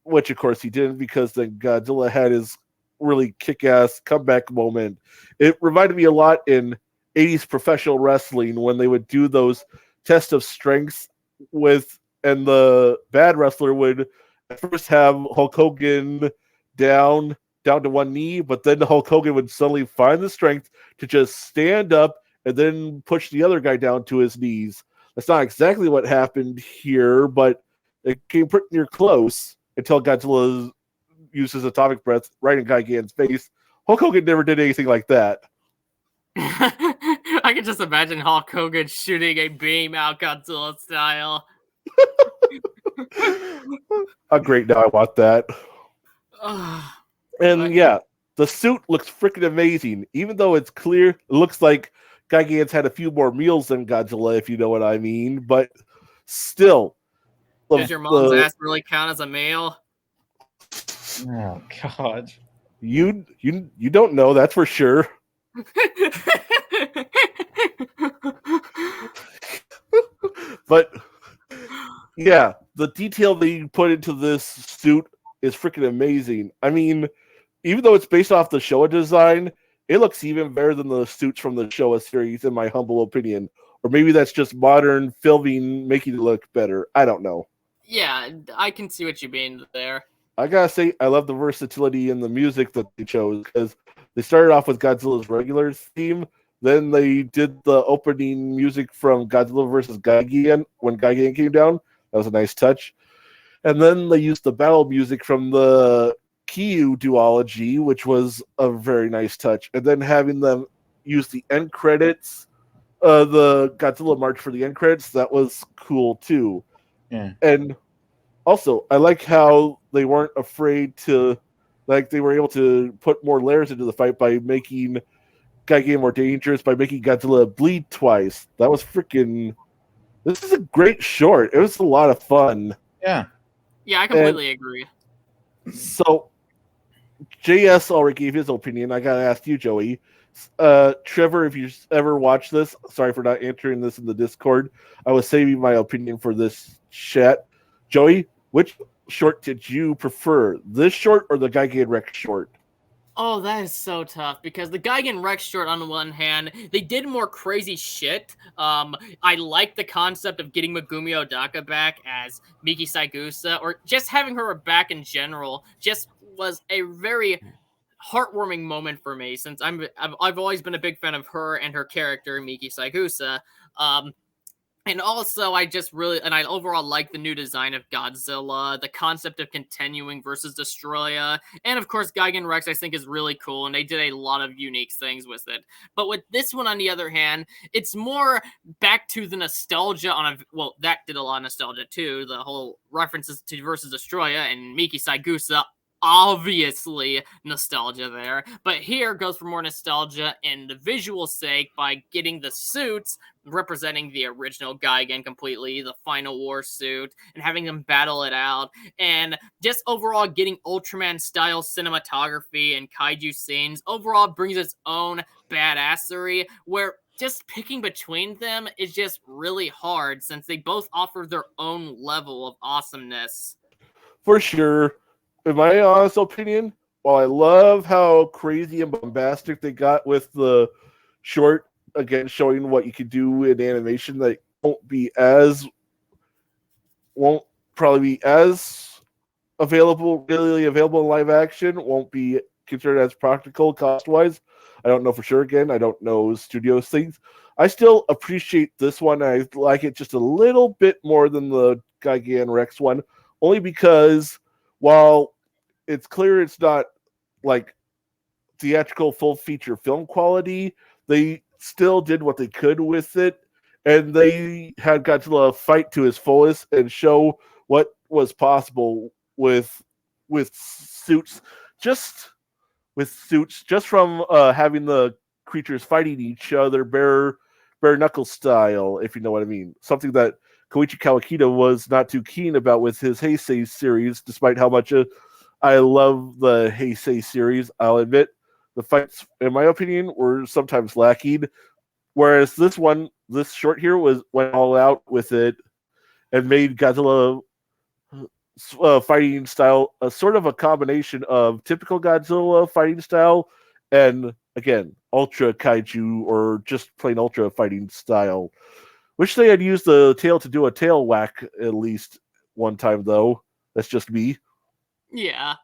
which of course he didn't, because then Godzilla had his really kick-ass comeback moment. It reminded me a lot in 80s professional wrestling when they would do those tests of strength and the bad wrestler would at first have Hulk Hogan down to one knee, but then Hulk Hogan would suddenly find the strength to just stand up and then push the other guy down to his knees. That's not exactly what happened here, but it came pretty near close until Godzilla used his atomic breath right in Gigan's face. Hulk Hogan never did anything like that. I can just imagine Hulk Hogan shooting a beam out Godzilla style. How great, now I want that. And yeah, the suit looks freaking amazing. Even though it's clear, it looks like Gigan's had a few more meals than Godzilla, if you know what I mean. But still, does your mom's ass really count as a meal? Oh God. You don't know, that's for sure. But yeah, the detail they put into this suit is freaking amazing. I mean, even though it's based off the Showa design, it looks even better than the suits from the Showa series, in my humble opinion. Or maybe that's just modern filming making it look better. I don't know. Yeah, I can see what you mean there. I gotta say, I love the versatility in the music that they chose, because they started off with Godzilla's regular theme, then they did the opening music from Godzilla vs. Gigan when Gigan came down. That was a nice touch. And then they used the battle music from the Kyu duology, which was a very nice touch. And then having them use the end credits, the Godzilla march for the end credits, that was cool too. Yeah. And also, I like how they weren't afraid to, like, they were able to put more layers into the fight by making Gigan more dangerous, by making Godzilla bleed twice. That was freaking... This is a great short. It was a lot of fun. Yeah. Yeah, I completely agree. So, JS already gave his opinion. I gotta ask you, Joey. Trevor, if you ever watched this, sorry for not answering this in the Discord. I was saving my opinion for this chat. Joey, which short did you prefer? This short or the Gigan Rex short? Oh, that is so tough, because the Gigan Rex short, on the one hand, they did more crazy shit. I like the concept of getting Megumi Odaka back as Miki Saigusa, or just having her back in general, just was a very heartwarming moment for me, since I've always been a big fan of her and her character, Miki Saigusa. And also, I overall like the new design of Godzilla, the concept of continuing versus Destroya, and of course, Gigan Rex I think is really cool, and they did a lot of unique things with it. But with this one, on the other hand, it's more back to the nostalgia that did a lot of nostalgia too, the whole references to versus Destroya and Miki Saigusa, obviously nostalgia there, but here goes for more nostalgia in the visual sake by getting the suits representing the original Gigan completely, the Final War suit, and having them battle it out, and just overall getting Ultraman style cinematography and kaiju scenes overall brings its own badassery, where just picking between them is just really hard since they both offer their own level of awesomeness. For sure. In my honest opinion, while I love how crazy and bombastic they got with the short, again showing what you could do in animation that won't probably be as really available in live action, won't be considered as practical cost wise. I don't know for sure. Again, I don't know studios things. I still appreciate this one. I like it just a little bit more than the Gigan Rex one, only because while it's clear it's not like theatrical full feature film quality, they still did what they could with it, and they had Godzilla fight to his fullest and show what was possible with suits just just from having the creatures fighting each other bare knuckle style, if you know what I mean. Something that Koichi Kawakita was not too keen about with his Heisei series, despite how much I love the Heisei series. I'll admit the fights, in my opinion, were sometimes lacking. Whereas this short here went all out with it and made Godzilla fighting style a sort of a combination of typical Godzilla fighting style and again ultra kaiju or just plain ultra fighting style. Wish they had used the tail to do a tail whack at least one time though. That's just me. Yeah.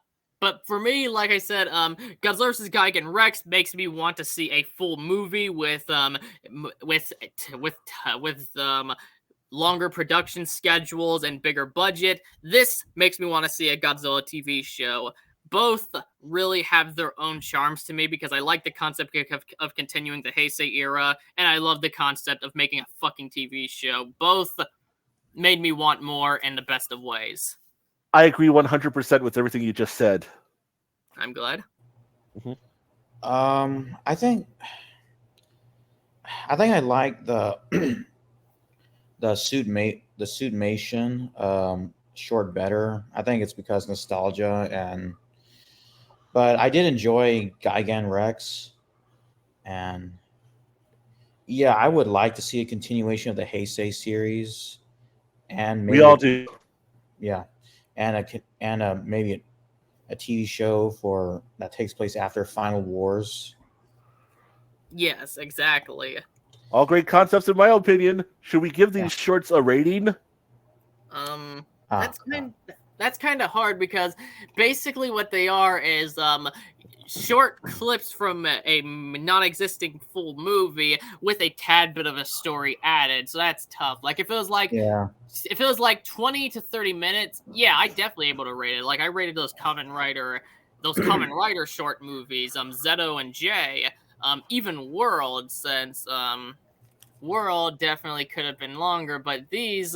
But for me, like I said, Godzilla vs Gigan Rex makes me want to see a full movie with longer production schedules and bigger budget. This makes me want to see a Godzilla TV show. Both really have their own charms to me because I like the concept of continuing the Heisei era, and I love the concept of making a fucking TV show. Both made me want more in the best of ways. I agree 100% with everything you just said. I'm glad. Mm-hmm. I think I like the the suitmation short better. I think it's because nostalgia but I did enjoy Gigan Rex, and yeah, I would like to see a continuation of the Heisei series, and maybe We all do. yeah, and maybe a TV show for that takes place after Final Wars. Yes, exactly. All great concepts in my opinion. Should we give these shorts a rating? That's kind of hard because basically what they are is short clips from a non-existing full movie with a tad bit of a story added. So that's tough. Like if it was like 20 to 30 minutes, yeah, I definitely able to rate it. Like I rated those Kamen Rider short movies, Zeto and J, even World, since World definitely could have been longer, but these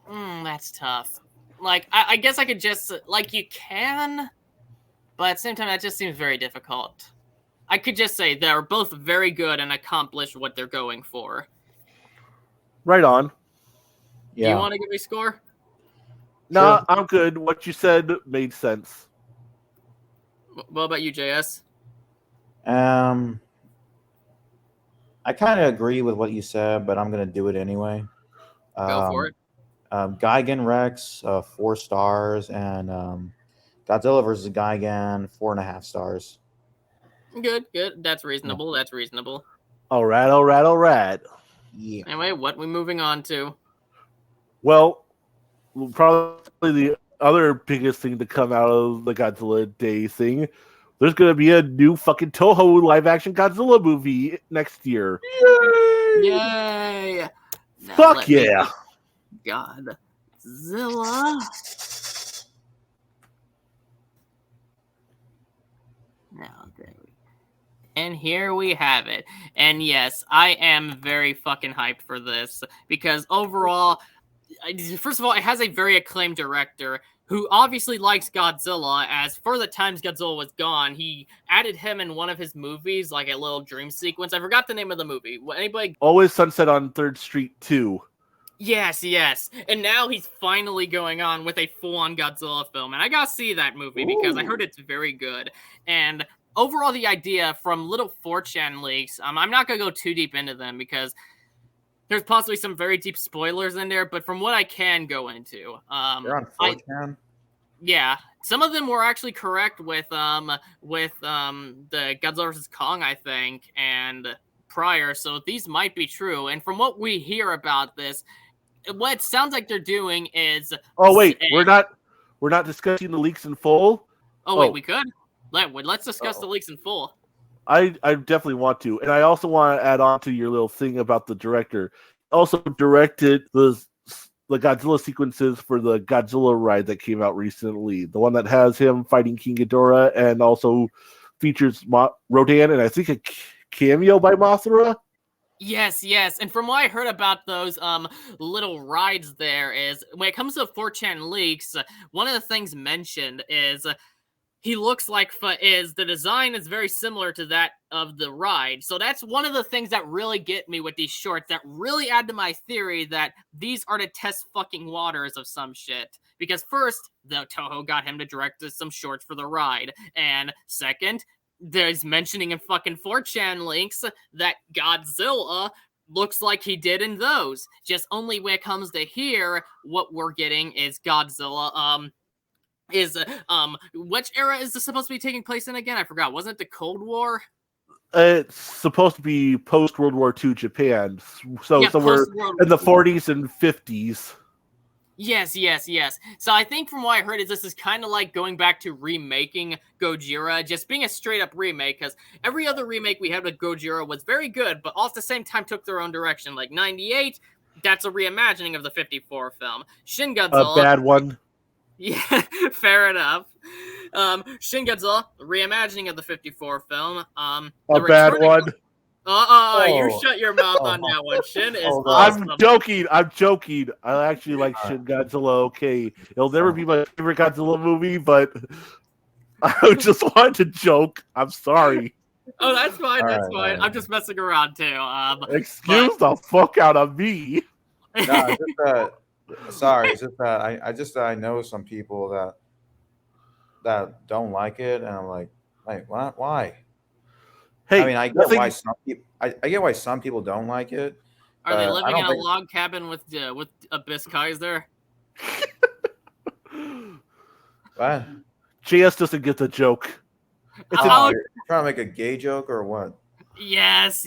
that's tough. Like, I guess I could just, like, you can, but at the same time, that just seems very difficult. I could just say they're both very good and accomplish what they're going for. Right on. Yeah. Do you want to give me a score? Nah, Sure. I'm good. What you said made sense. What about you, JS? I kind of agree with what you said, but I'm going to do it anyway. Go for it. Gigan Rex, 4 stars, and Godzilla vs. Gigan, 4.5 stars. Good. That's reasonable. That's reasonable. All right. Yeah. Anyway, what are we moving on to? Well, probably the other biggest thing to come out of the Godzilla Day thing, there's going to be a new fucking Toho live-action Godzilla movie next year. Yay! Fuck yeah! Godzilla. Now, and here we have it. And yes, I am very fucking hyped for this because overall, first of all, it has a very acclaimed director who obviously likes Godzilla, as for the times Godzilla was gone, he added him in one of his movies, like a little dream sequence. I forgot the name of the movie. Anybody? Always Sunset on 3rd Street 2. Yes. And now he's finally going on with a full-on Godzilla film. And I gotta see that movie because I heard it's very good. And overall, the idea from little 4chan leaks, I'm not going to go too deep into them because there's possibly some very deep spoilers in there, but from what I can go into, They're on 4chan? yeah, some of them were actually correct with the Godzilla vs Kong, I think, and prior, so these might be true. And from what we hear about this, what it sounds like they're doing is... Oh wait, we're not discussing the leaks in full. Oh wait, we could. Let's discuss the leaks in full. I definitely want to, and I also want to add on to your little thing about the director. Also directed the Godzilla sequences for the Godzilla ride that came out recently, the one that has him fighting King Ghidorah and also features Rodan and I think a cameo by Mothra. Yes, and from what I heard about those little rides there is, when it comes to 4chan leaks, one of the things mentioned is he looks like the design is very similar to that of the ride. So that's one of the things that really get me with these shorts, that really add to my theory that these are to test fucking waters of some shit. Because first, the Toho got him to direct some shorts for the ride. And second, there's mentioning in fucking 4chan links that Godzilla looks like he did in those. Just only when it comes to here, what we're getting is Godzilla, which era is this supposed to be taking place in again? I forgot. Wasn't it the Cold War? It's supposed to be post World War II Japan, so Yeah, somewhere in the 40s and 50s. Yes. So I think from what I heard is this is kind of like going back to remaking Gojira, just being a straight up remake, because every other remake we had with Gojira was very good, but all at the same time took their own direction. Like 98, that's a reimagining of the 54 film. Shin Godzilla, A bad one. Yeah, fair enough. Shin Godzilla, reimagining of the 54 film. A bad one. You shut your mouth on that one. Shin is awesome. I'm joking. I actually like Shin Godzilla. Okay, it'll never be my favorite Godzilla movie, but I just wanted to joke. I'm sorry. Oh, that's fine. That's fine. I'm just messing around too. Excuse the fuck out of me. No, it's just that. Sorry, it's just that I know some people that don't like it, and I'm like, what? Why? Hey, I mean, I get why some people. I get why some people don't like it. Are they living in a log cabin with Abyss Kaiser? What? JS doesn't get the joke. You're trying to make a gay joke or what? Yes.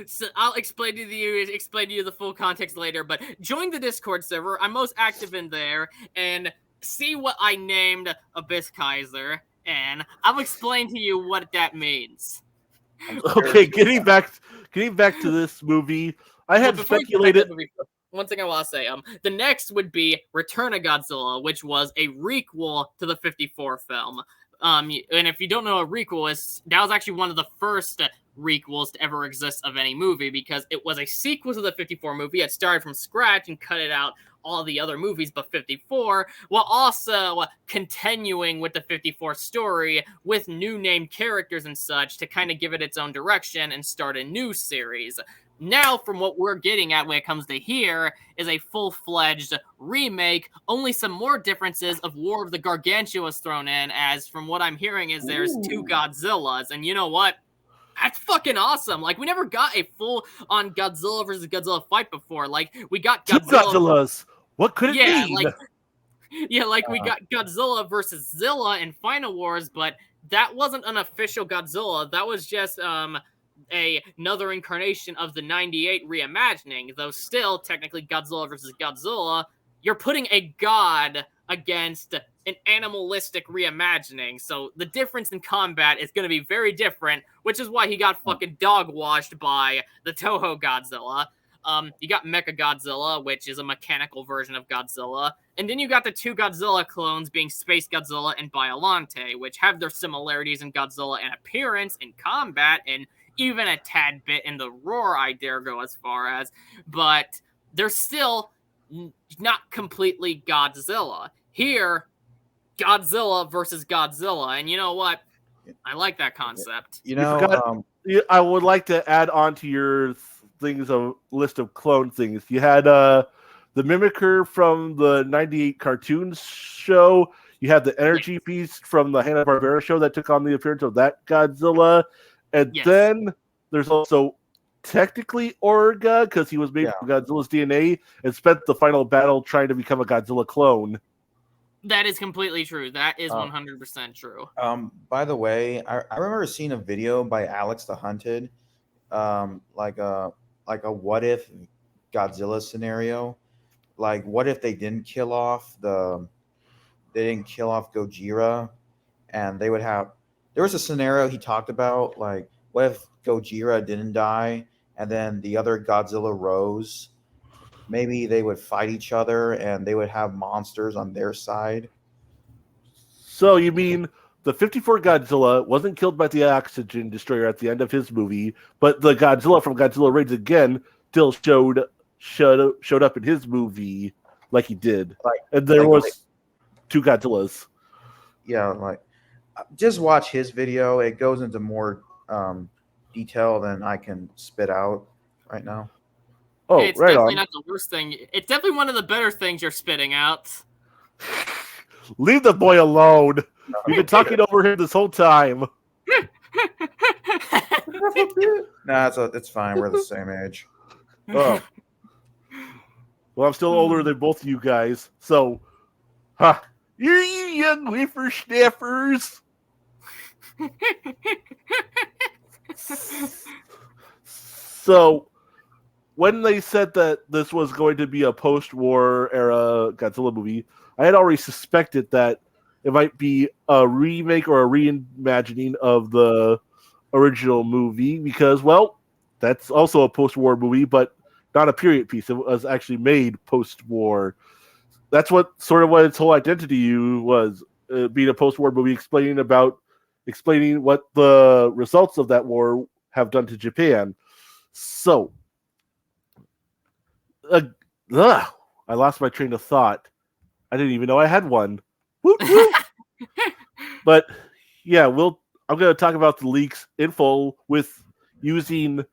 So I'll explain to you the full context later, but join the Discord server. I'm most active in there, and see what I named Abyss Kaiser, and I'll explain to you what that means. Okay, getting back to this movie, I had speculated. One thing I want to say, the next would be Return of Godzilla, which was a requel to the 54 film. And if you don't know what a requel is, that was actually one of the first requels to ever exist of any movie, because it was a sequel to the 54 movie. It started from scratch and cut it out all the other movies but 54, while also continuing with the 54 story with new named characters and such to kind of give it its own direction and start a new series. Now, from what we're getting at when it comes to here, is a full-fledged remake, only some more differences of War of the Gargantuas thrown in, as from what I'm hearing is there's two Godzillas, and you know what? That's fucking awesome. Like, we never got a full-on Godzilla versus Godzilla fight before. Like, we got Godzilla. Two Godzillas. What could it mean? We got Godzilla versus Zilla in Final Wars, but that wasn't an official Godzilla. That was just, another incarnation of the 98 reimagining, though still technically Godzilla versus Godzilla. You're putting a god against an animalistic reimagining, so the difference in combat is going to be very different, which is why he got fucking dog-washed by the Toho Godzilla. You got Mecha Godzilla, which is a mechanical version of Godzilla, and then you got the two Godzilla clones being Space Godzilla and Biollante, which have their similarities in Godzilla in appearance, in combat, and even a tad bit in the roar, I dare go as far as, but they're still not completely Godzilla. Here, Godzilla versus Godzilla, and you know what? I like that concept. You know, I would like to add on to your things, a list of clone things. You had the Mimicker from the 98 cartoon show. You had the energy beast from the Hanna-Barbera show that took on the appearance of that Godzilla. And then there's also technically Orga, because he was made from Godzilla's DNA and spent the final battle trying to become a Godzilla clone. That is completely true. That is 100% true. By the way, I remember seeing a video by Alex the Hunted, like a what if Godzilla scenario. Like, what if they didn't kill off Gojira, and they would have. There was a scenario he talked about, like, what if Gojira didn't die, and then the other Godzilla rose? Maybe they would fight each other, and they would have monsters on their side. So you mean the 54 Godzilla wasn't killed by the oxygen destroyer at the end of his movie, but the Godzilla from Godzilla Reigns Again still showed up in his movie like he did. And there was 2 Godzillas. Yeah, like, just watch his video. It goes into more detail than I can spit out right now. Oh, it's right definitely on. not the worst thing. It's definitely one of the better things you're spitting out. Leave the boy alone. We've been talking over him this whole time. Nah, it's fine. We're the same age. Oh. Well, I'm still older than both of you guys, so, you're you young whippersnappers. So, when they said that this was going to be a post-war era Godzilla movie, I had already suspected that it might be a remake or a reimagining of the original movie because, well, that's also a post-war movie, but not a period piece. It was actually made post-war. That's what its whole identity was, being a post-war movie, explaining what the results of that war have done to Japan. So, I lost my train of thought. I didn't even know I had one. Woot, woot. But yeah, I'm going to talk about the leaks in full with using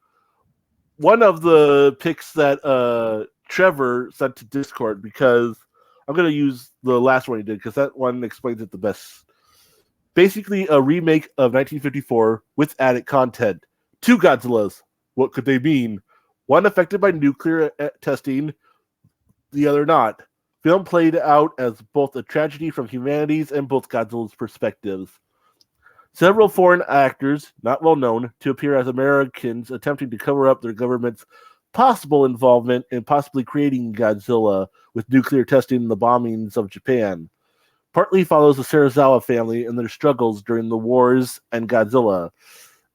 one of the pics that Trevor sent to Discord, because I'm going to use the last one he did because that one explains it the best. Basically, a remake of 1954 with added content. 2 Godzillas. What could they mean? One affected by nuclear testing, the other not. Film played out as both a tragedy from humanity's and both Godzilla's perspectives. Several foreign actors, not well known, to appear as Americans attempting to cover up their government's possible involvement in possibly creating Godzilla with nuclear testing and the bombings of Japan. Partly follows the Serizawa family and their struggles during the wars and Godzilla.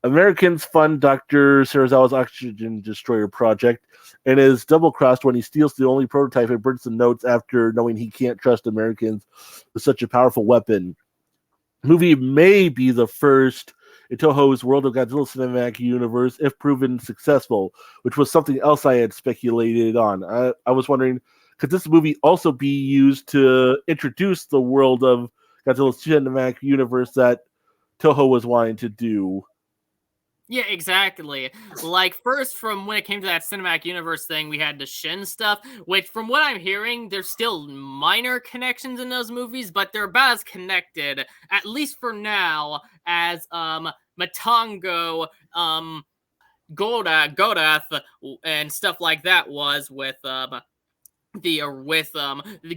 Americans fund Dr. Serizawa's oxygen destroyer project and is double-crossed when he steals the only prototype and burns the notes after knowing he can't trust Americans with such a powerful weapon. The movie may be the first in Toho's World of Godzilla cinematic universe if proven successful, which was something else I had speculated on. I was wondering, could this movie also be used to introduce the world of Godzilla's cinematic universe that Toho was wanting to do? Yeah, exactly. Like, first, from when it came to that cinematic universe thing, we had the Shin stuff, which, from what I'm hearing, there's still minor connections in those movies, but they're about as connected, at least for now, as Matango, Godath, and stuff like that was with the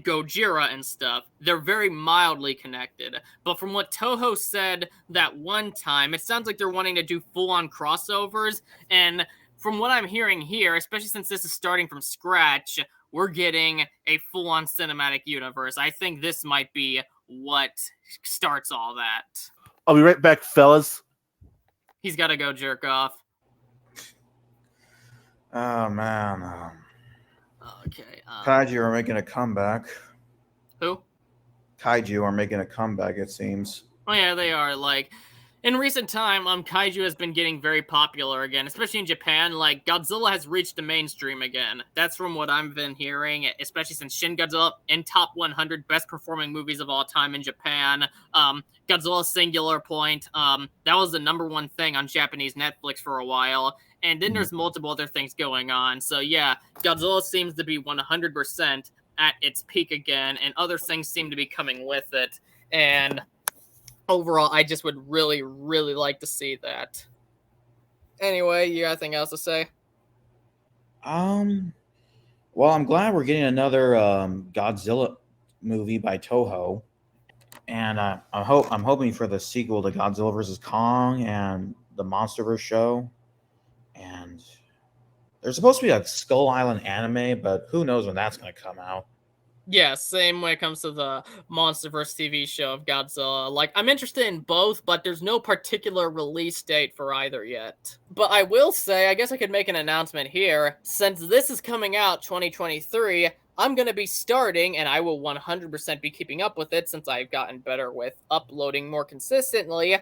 Gojira and stuff. They're very mildly connected. But from what Toho said that one time, it sounds like they're wanting to do full-on crossovers. And from what I'm hearing here, especially since this is starting from scratch, we're getting a full-on cinematic universe. I think this might be what starts all that. I'll be right back, fellas. He's got to go jerk off. Oh, man. Okay. Kaiju are making a comeback. Who? Kaiju are making a comeback, it seems. Oh yeah, they are. Like, in recent time, kaiju has been getting very popular again, especially in Japan. Like, Godzilla has reached the mainstream again. That's from what I've been hearing, especially since Shin Godzilla in top 100 best performing movies of all time in Japan. Godzilla Singular Point, that was the #1 thing on Japanese Netflix for a while. And then there's multiple other things going on. So yeah, Godzilla seems to be 100% at its peak again, and other things seem to be coming with it. And overall, I just would really, really like to see that. Anyway, you got anything else to say? Well, I'm glad we're getting another Godzilla movie by Toho, and I'm hoping for the sequel to Godzilla vs Kong and the MonsterVerse show. And there's supposed to be a Skull Island anime, but who knows when that's going to come out. Yeah, same when it comes to the MonsterVerse TV show of Godzilla. Like, I'm interested in both, but there's no particular release date for either yet. But I will say, I guess I could make an announcement here. Since this is coming out 2023, I'm going to be starting, and I will 100% be keeping up with it since I've gotten better with uploading more consistently.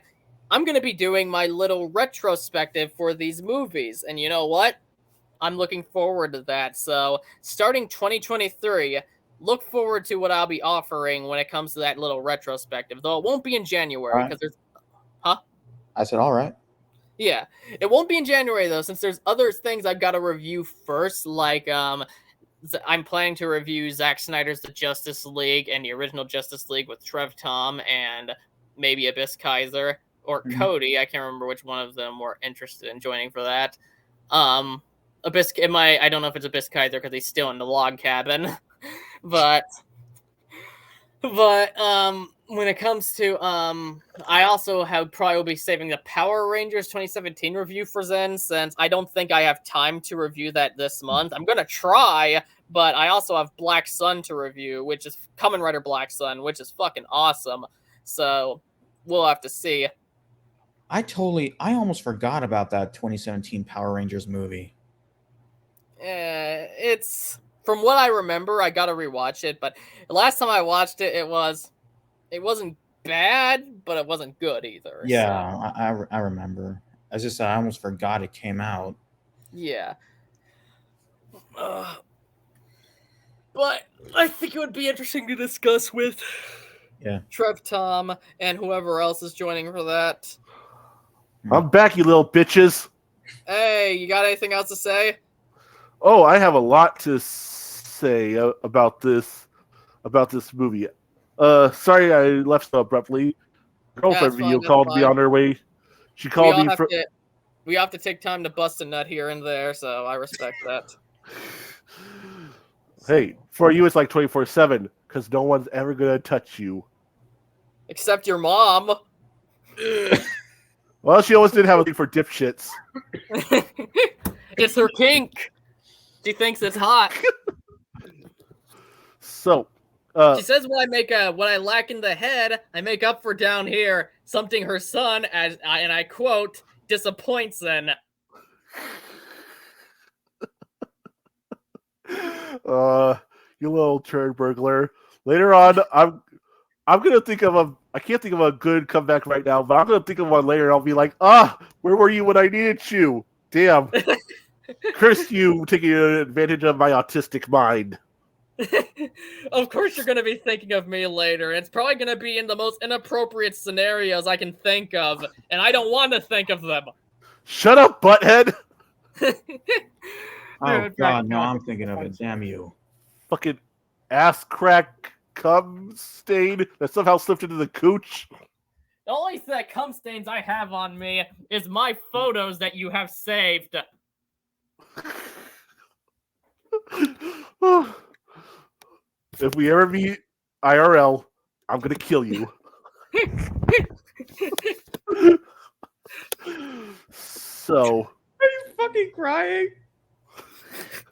I'm going to be doing my little retrospective for these movies. And you know what? I'm looking forward to that. So, starting 2023, look forward to what I'll be offering when it comes to that little retrospective. Though it won't be in January because there's I said, all right. Yeah, it won't be in January though, since there's other things I've got to review first. Like I'm planning to review Zack Snyder's The Justice League and the original Justice League with Trev Tom and maybe Abyss Kaiser or Cody. I can't remember which one of them were interested in joining for that. Abyss, I don't know if it's Abyss Kaiser because he's still in the log cabin, but when it comes to I also probably will be saving the Power Rangers 2017 review for Zen, since I don't think I have time to review that this month. I'm gonna try, but I also have Black Sun to review, which is Kamen Rider Black Sun, which is fucking awesome. So we'll have to see. I almost forgot about that 2017 Power Rangers movie. It's, from what I remember, I gotta rewatch it, but the last time I watched it, it wasn't bad, but it wasn't good either. Yeah, so. I remember. As I said, I almost forgot it came out. Yeah. But I think it would be interesting to discuss with Trev Tom and whoever else is joining for that. I'm back, you little bitches. Hey, you got anything else to say? Oh, I have a lot to say about this movie. Sorry I left so abruptly. Girlfriend video called me on her way. She called me. We have to take time to bust a nut here and there, so I respect that. Hey, for you it's like 24/7 because no one's ever gonna touch you, except your mom. Well, she always did have a thing for dipshits. It's her kink. She thinks it's hot. So, she says what I lack in the head, I make up for down here. Something her son, and I quote, disappoints in. You little turd burglar. Later on, I'm gonna think of I can't think of a good comeback right now, but I'm gonna think of one later. I'll be like, where were you when I needed you? Damn. Curse you taking advantage of my autistic mind. Of course you're going to be thinking of me later. It's probably going to be in the most inappropriate scenarios I can think of, and I don't want to think of them. Shut up, butthead! Oh, God, no, I'm thinking of it. Damn you. Fucking ass crack cum stain that somehow slipped into the cooch. The only cum stains I have on me is my photos that you have saved. If we ever meet IRL, I'm gonna kill you. So, are you fucking crying?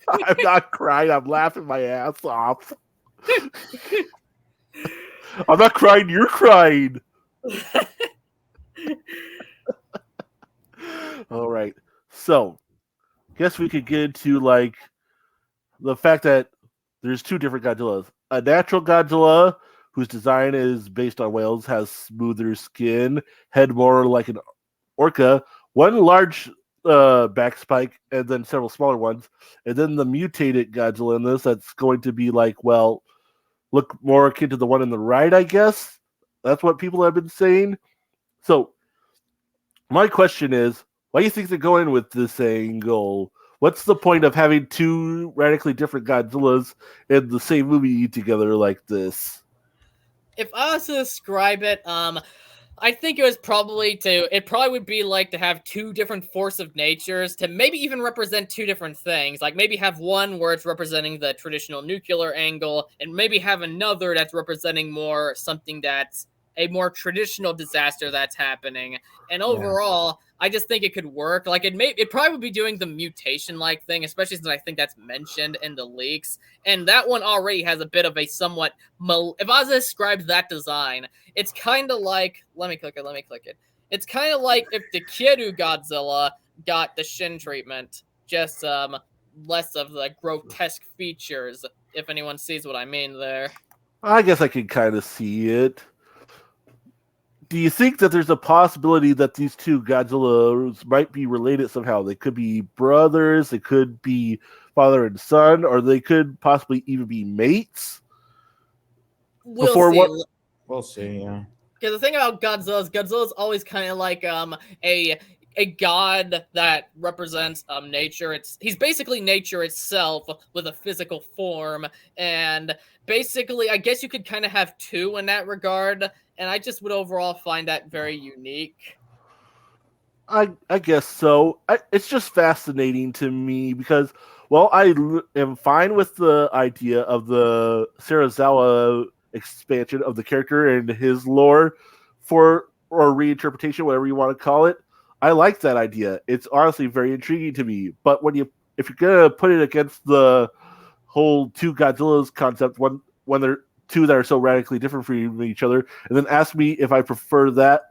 I'm not crying. I'm laughing my ass off. I'm not crying. You're crying. All right. So, guess we could get into like the fact that there's two different Godzillas. A natural Godzilla, whose design is based on whales, has smoother skin, head more like an orca, one large back spike, and then several smaller ones. And then the mutated Godzilla in this, that's going to be like, well, look more akin to the one in the right, I guess. That's what people have been saying. So, my question is, why do you think they're going with this angle? What's the point of having two radically different Godzillas in the same movie together like this? If I was to describe it, I think it probably would be like to have two different force of natures to maybe even represent two different things. Like maybe have one where it's representing the traditional nuclear angle, and maybe have another that's representing more something that's a more traditional disaster that's happening. And overall, I just think it could work. Like it probably would be doing the mutation like thing, especially since I think that's mentioned in the leaks. And that one already has a bit of a somewhat if I was to describe that design, it's kind of like, let me click it. It's kind of like if the Kyoto Godzilla got the Shin treatment, just less of the grotesque features, if anyone sees what I mean there. I guess I can kind of see it. Do you think that there's a possibility that these two Godzillas might be related somehow? They could be brothers, they could be father and son, or they could possibly even be mates? We'll see. We'll see, yeah. Because the thing about Godzilla's always kind of like a god that represents nature. He's basically nature itself with a physical form, and basically I guess you could kind of have two in that regard, and I just would overall find that very unique. I guess so. It's just fascinating to me because, well, am fine with the idea of the Serizawa expansion of the character and his lore or reinterpretation, whatever you want to call it. I like that idea. It's honestly very intriguing to me. But if you're gonna put it against the whole two Godzillas concept, when they're two that are so radically different from each other, and then ask me if I prefer that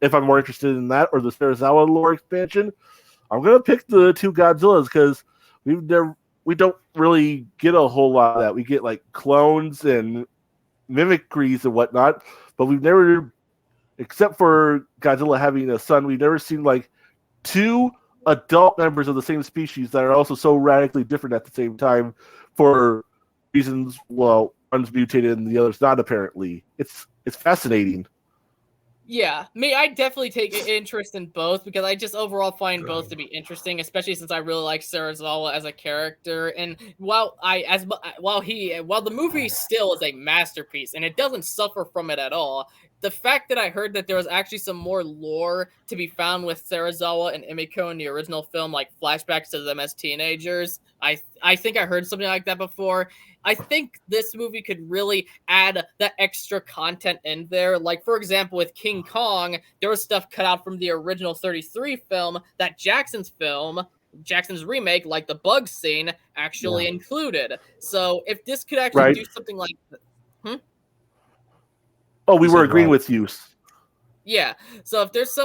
if I'm more interested in that or the Serizawa lore expansion, I'm gonna pick the two Godzillas because we don't really get a whole lot of that. We get like clones and mimicries and whatnot, but we've never, except for Godzilla having a son, we've never seen like two adult members of the same species that are also so radically different at the same time for reasons, well, one's mutated and the other's not apparently. It's fascinating. Yeah, I definitely take interest in both because I just overall find both to be interesting, especially since I really like Serizawa as a character. And while the movie still is a masterpiece and it doesn't suffer from it at all, the fact that I heard that there was actually some more lore to be found with Serizawa and Emiko in the original film, like flashbacks to them as teenagers, I think I heard something like that before. I think this movie could really add that extra content in there. Like, for example, with King Kong, there was stuff cut out from the original 33 film that Jackson's remake, like the bug scene, actually included. So if this could actually do something like... Oh, we were agreeing with you. Yeah, so if this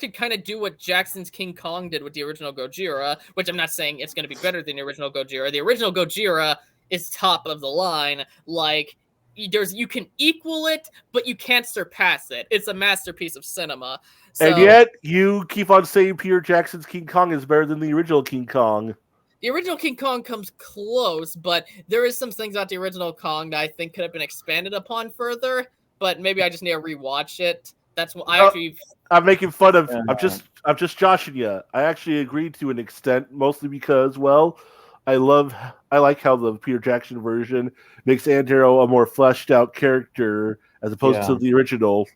could kind of do what Jackson's King Kong did with the original Gojira, which I'm not saying it's going to be better than the original Gojira. The original Gojira is top of the line. Like, you can equal it, but you can't surpass it. It's a masterpiece of cinema. So, and yet, you keep on saying Peter Jackson's King Kong is better than the original King Kong. The original King Kong comes close, but there is some things about the original Kong that I think could have been expanded upon further. But maybe I just need to rewatch it. That's what I'm making fun of. I'm just joshing you. I actually agreed to an extent, mostly because, well, I like how the Peter Jackson version makes Antero a more fleshed out character as opposed to the original.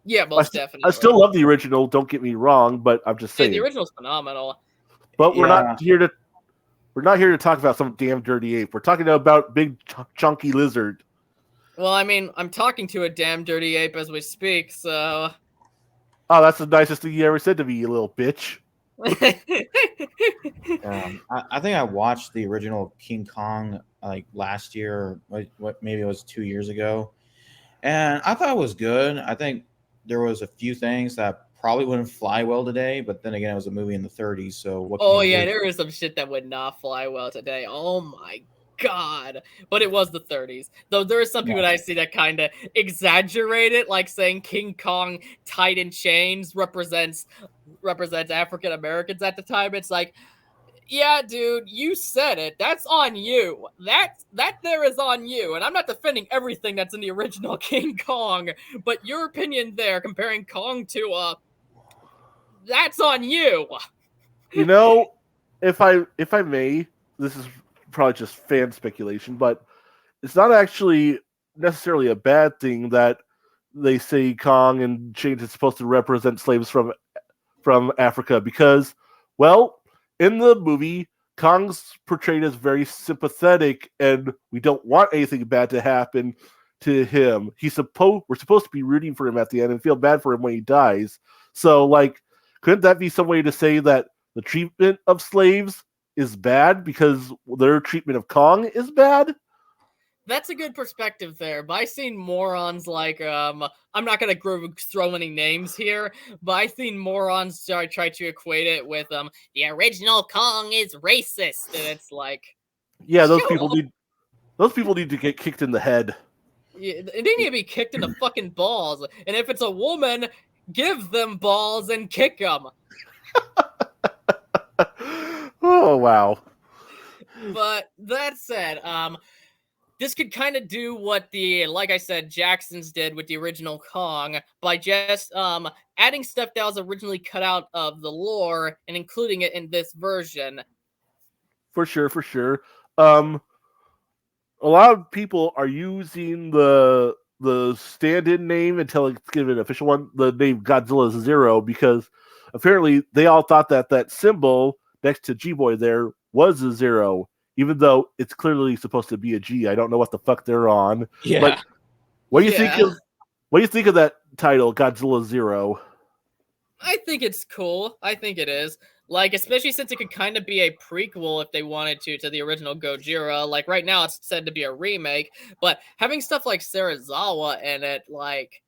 Yeah, most definitely. I still love the original. Don't get me wrong, but I'm just saying the original's phenomenal. But we're not here to talk about some damn dirty ape. We're talking about big chunky lizard. Well, I mean, I'm talking to a damn dirty ape as we speak, so... Oh, that's the nicest thing you ever said to me, you little bitch. I think I watched the original King Kong like last year, what maybe it was 2 years ago, and I thought it was good. I think there was a few things that probably wouldn't fly well today, but then again, it was a movie in the 30s, so what can you do? There is some shit that would not fly well today. Oh my God. But it was the 30s. Though there are some people that I see that kind of exaggerate it, like saying King Kong tied in chains represents African Americans at the time. It's like, yeah, dude, you said it. That's on you. That there is on you. And I'm not defending everything that's in the original King Kong, but your opinion there comparing Kong to that's on you. You know, if I may, this is probably just fan speculation, but it's not actually necessarily a bad thing that they say Kong and Change is supposed to represent slaves from Africa because, well, in the movie, Kong's portrayed as very sympathetic, and we don't want anything bad to happen to him. We're supposed to be rooting for him at the end and feel bad for him when he dies. So, like, couldn't that be some way to say that the treatment of slaves is bad because their treatment of Kong is bad? That's a good perspective there, but I've seen morons like, I'm not gonna throw any names here, but I've seen morons try to equate it with, the original Kong is racist, and it's like, Yeah, shut up. those people need to get kicked in the head. Yeah, they need to be kicked in the fucking balls, and if it's a woman, give them balls and kick them. Oh, wow. But that said, this could kind of do what like I said, Jackson's did with the original Kong by just adding stuff that was originally cut out of the lore and including it in this version. For sure. A lot of people are using the stand-in name until it's given an official one, the name Godzilla Zero, because apparently they all thought that symbol next to G-Boy there was a zero, even though it's clearly supposed to be a G. I don't know what the fuck they're on. Yeah. But what do you think of that title, Godzilla Zero? I think it's cool. I think it is. Like, especially since it could kind of be a prequel if they wanted to the original Gojira. Like, right now it's said to be a remake, but having stuff like Serizawa in it, like,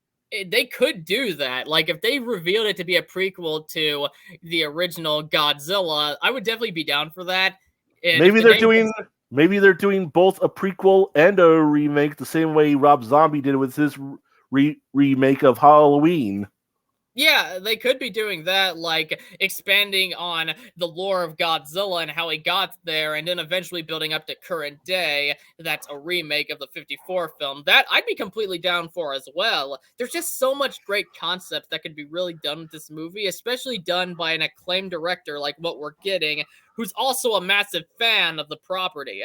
they could do that. Like, if they revealed it to be a prequel to the original Godzilla, I would definitely be down for that. And Maybe they're doing both a prequel and a remake the same way Rob Zombie did with his remake of Halloween. Yeah, they could be doing that, like expanding on the lore of Godzilla and how he got there, and then eventually building up to current day. That's a remake of the 54 film. That I'd be completely down for as well. There's just so much great concepts that could be really done with this movie, especially done by an acclaimed director like what we're getting, who's also a massive fan of the property.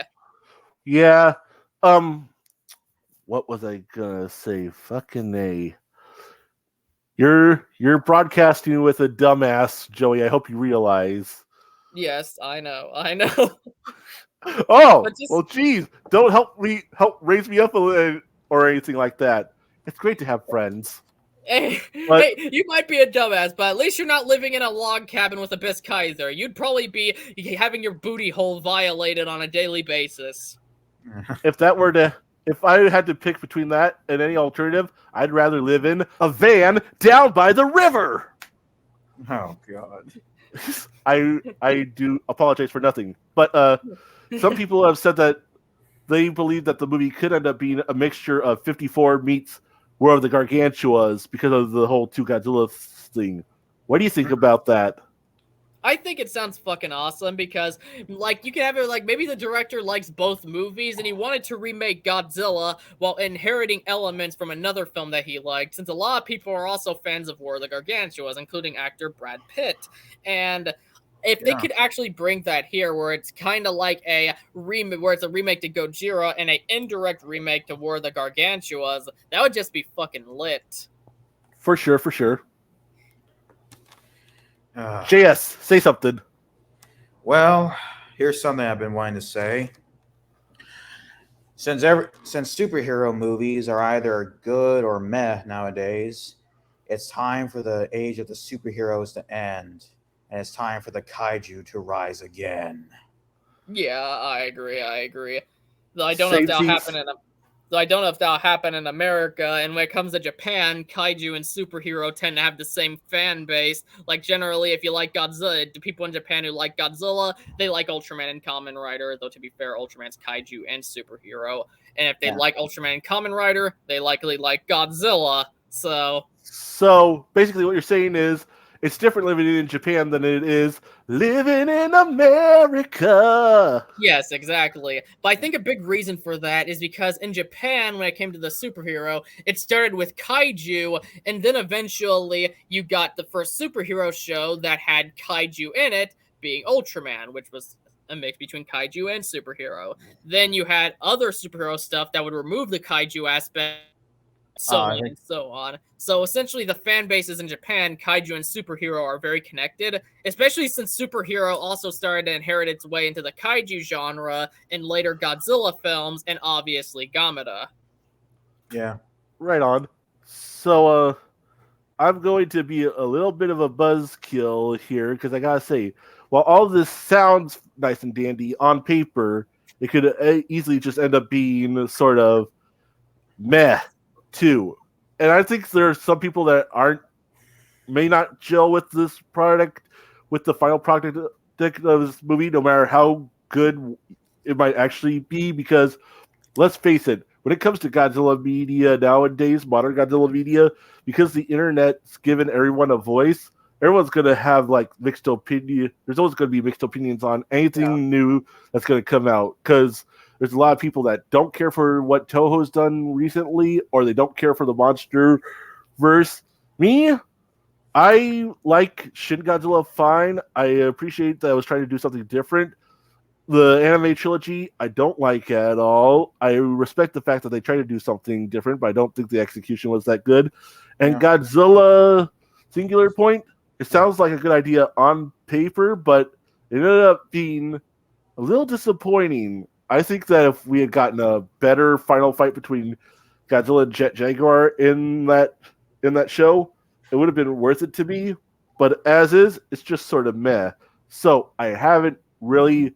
Yeah. What was I gonna say? Fucking A. You're broadcasting with a dumbass, Joey. I hope you realize. Yes, I know. Oh, Just, well, geez, don't help raise me up a little or anything like that. It's great to have friends. Hey, you might be a dumbass, but at least you're not living in a log cabin with a Biscayzer. You'd probably be having your booty hole violated on a daily basis. If I had to pick between that and any alternative, I'd rather live in a van down by the river. Oh God. I do apologize for nothing, but some people have said that they believe that the movie could end up being a mixture of 54 meets War of the Gargantuas because of the whole two Godzilla thing. What do you think about that? I think it sounds fucking awesome because, like, you can have it like maybe the director likes both movies and he wanted to remake Godzilla while inheriting elements from another film that he liked, since a lot of people are also fans of War of the Gargantuas, including actor Brad Pitt. And if they could actually bring that here, where it's kind of like a remake, where it's a remake to Gojira and an indirect remake to War of the Gargantuas, that would just be fucking lit. For sure. JS, say something. Well, here's something I've been wanting to say. Since superhero movies are either good or meh nowadays, it's time for the age of the superheroes to end, and it's time for the kaiju to rise again. Yeah, I agree. Though I don't know if that'll happen in America. And when it comes to Japan, kaiju and superhero tend to have the same fan base. Like, generally, if you like Godzilla, the people in Japan who like Godzilla, they like Ultraman and Kamen Rider. Though, to be fair, Ultraman's kaiju and superhero. And if they like Ultraman and Kamen Rider, they likely like Godzilla. So basically what you're saying is it's different living in Japan than it is living in America. Yes, exactly. But I think a big reason for that is because in Japan, when it came to the superhero, it started with kaiju, and then eventually you got the first superhero show that had kaiju in it, being Ultraman, which was a mix between kaiju and superhero. Then you had other superhero stuff that would remove the kaiju aspect, so on and so on. So essentially, the fan bases in Japan, kaiju and superhero, are very connected, especially since superhero also started to inherit its way into the kaiju genre in later Godzilla films, and obviously Gamera. Yeah. Right on. So, I'm going to be a little bit of a buzzkill here because I gotta say, while all this sounds nice and dandy on paper, it could easily just end up being sort of meh too. And I think there are some people that may not gel with this product, with the final product of this movie, no matter how good it might actually be. Because let's face it, when it comes to Godzilla media nowadays, modern Godzilla media, because the internet's given everyone a voice, everyone's going to have like mixed opinion. There's always going to be mixed opinions on anything new that's going to come out, because there's a lot of people that don't care for what Toho's done recently, or they don't care for the monster verse. Me, I like Shin Godzilla fine. I appreciate that I was trying to do something different. The anime trilogy, I don't like at all. I respect the fact that they tried to do something different, but I don't think the execution was that good. And Godzilla Singular Point, it sounds like a good idea on paper, but it ended up being a little disappointing. I think that if we had gotten a better final fight between Godzilla and Jet Jaguar in that show, it would have been worth it to me. But as is, it's just sort of meh. So I haven't really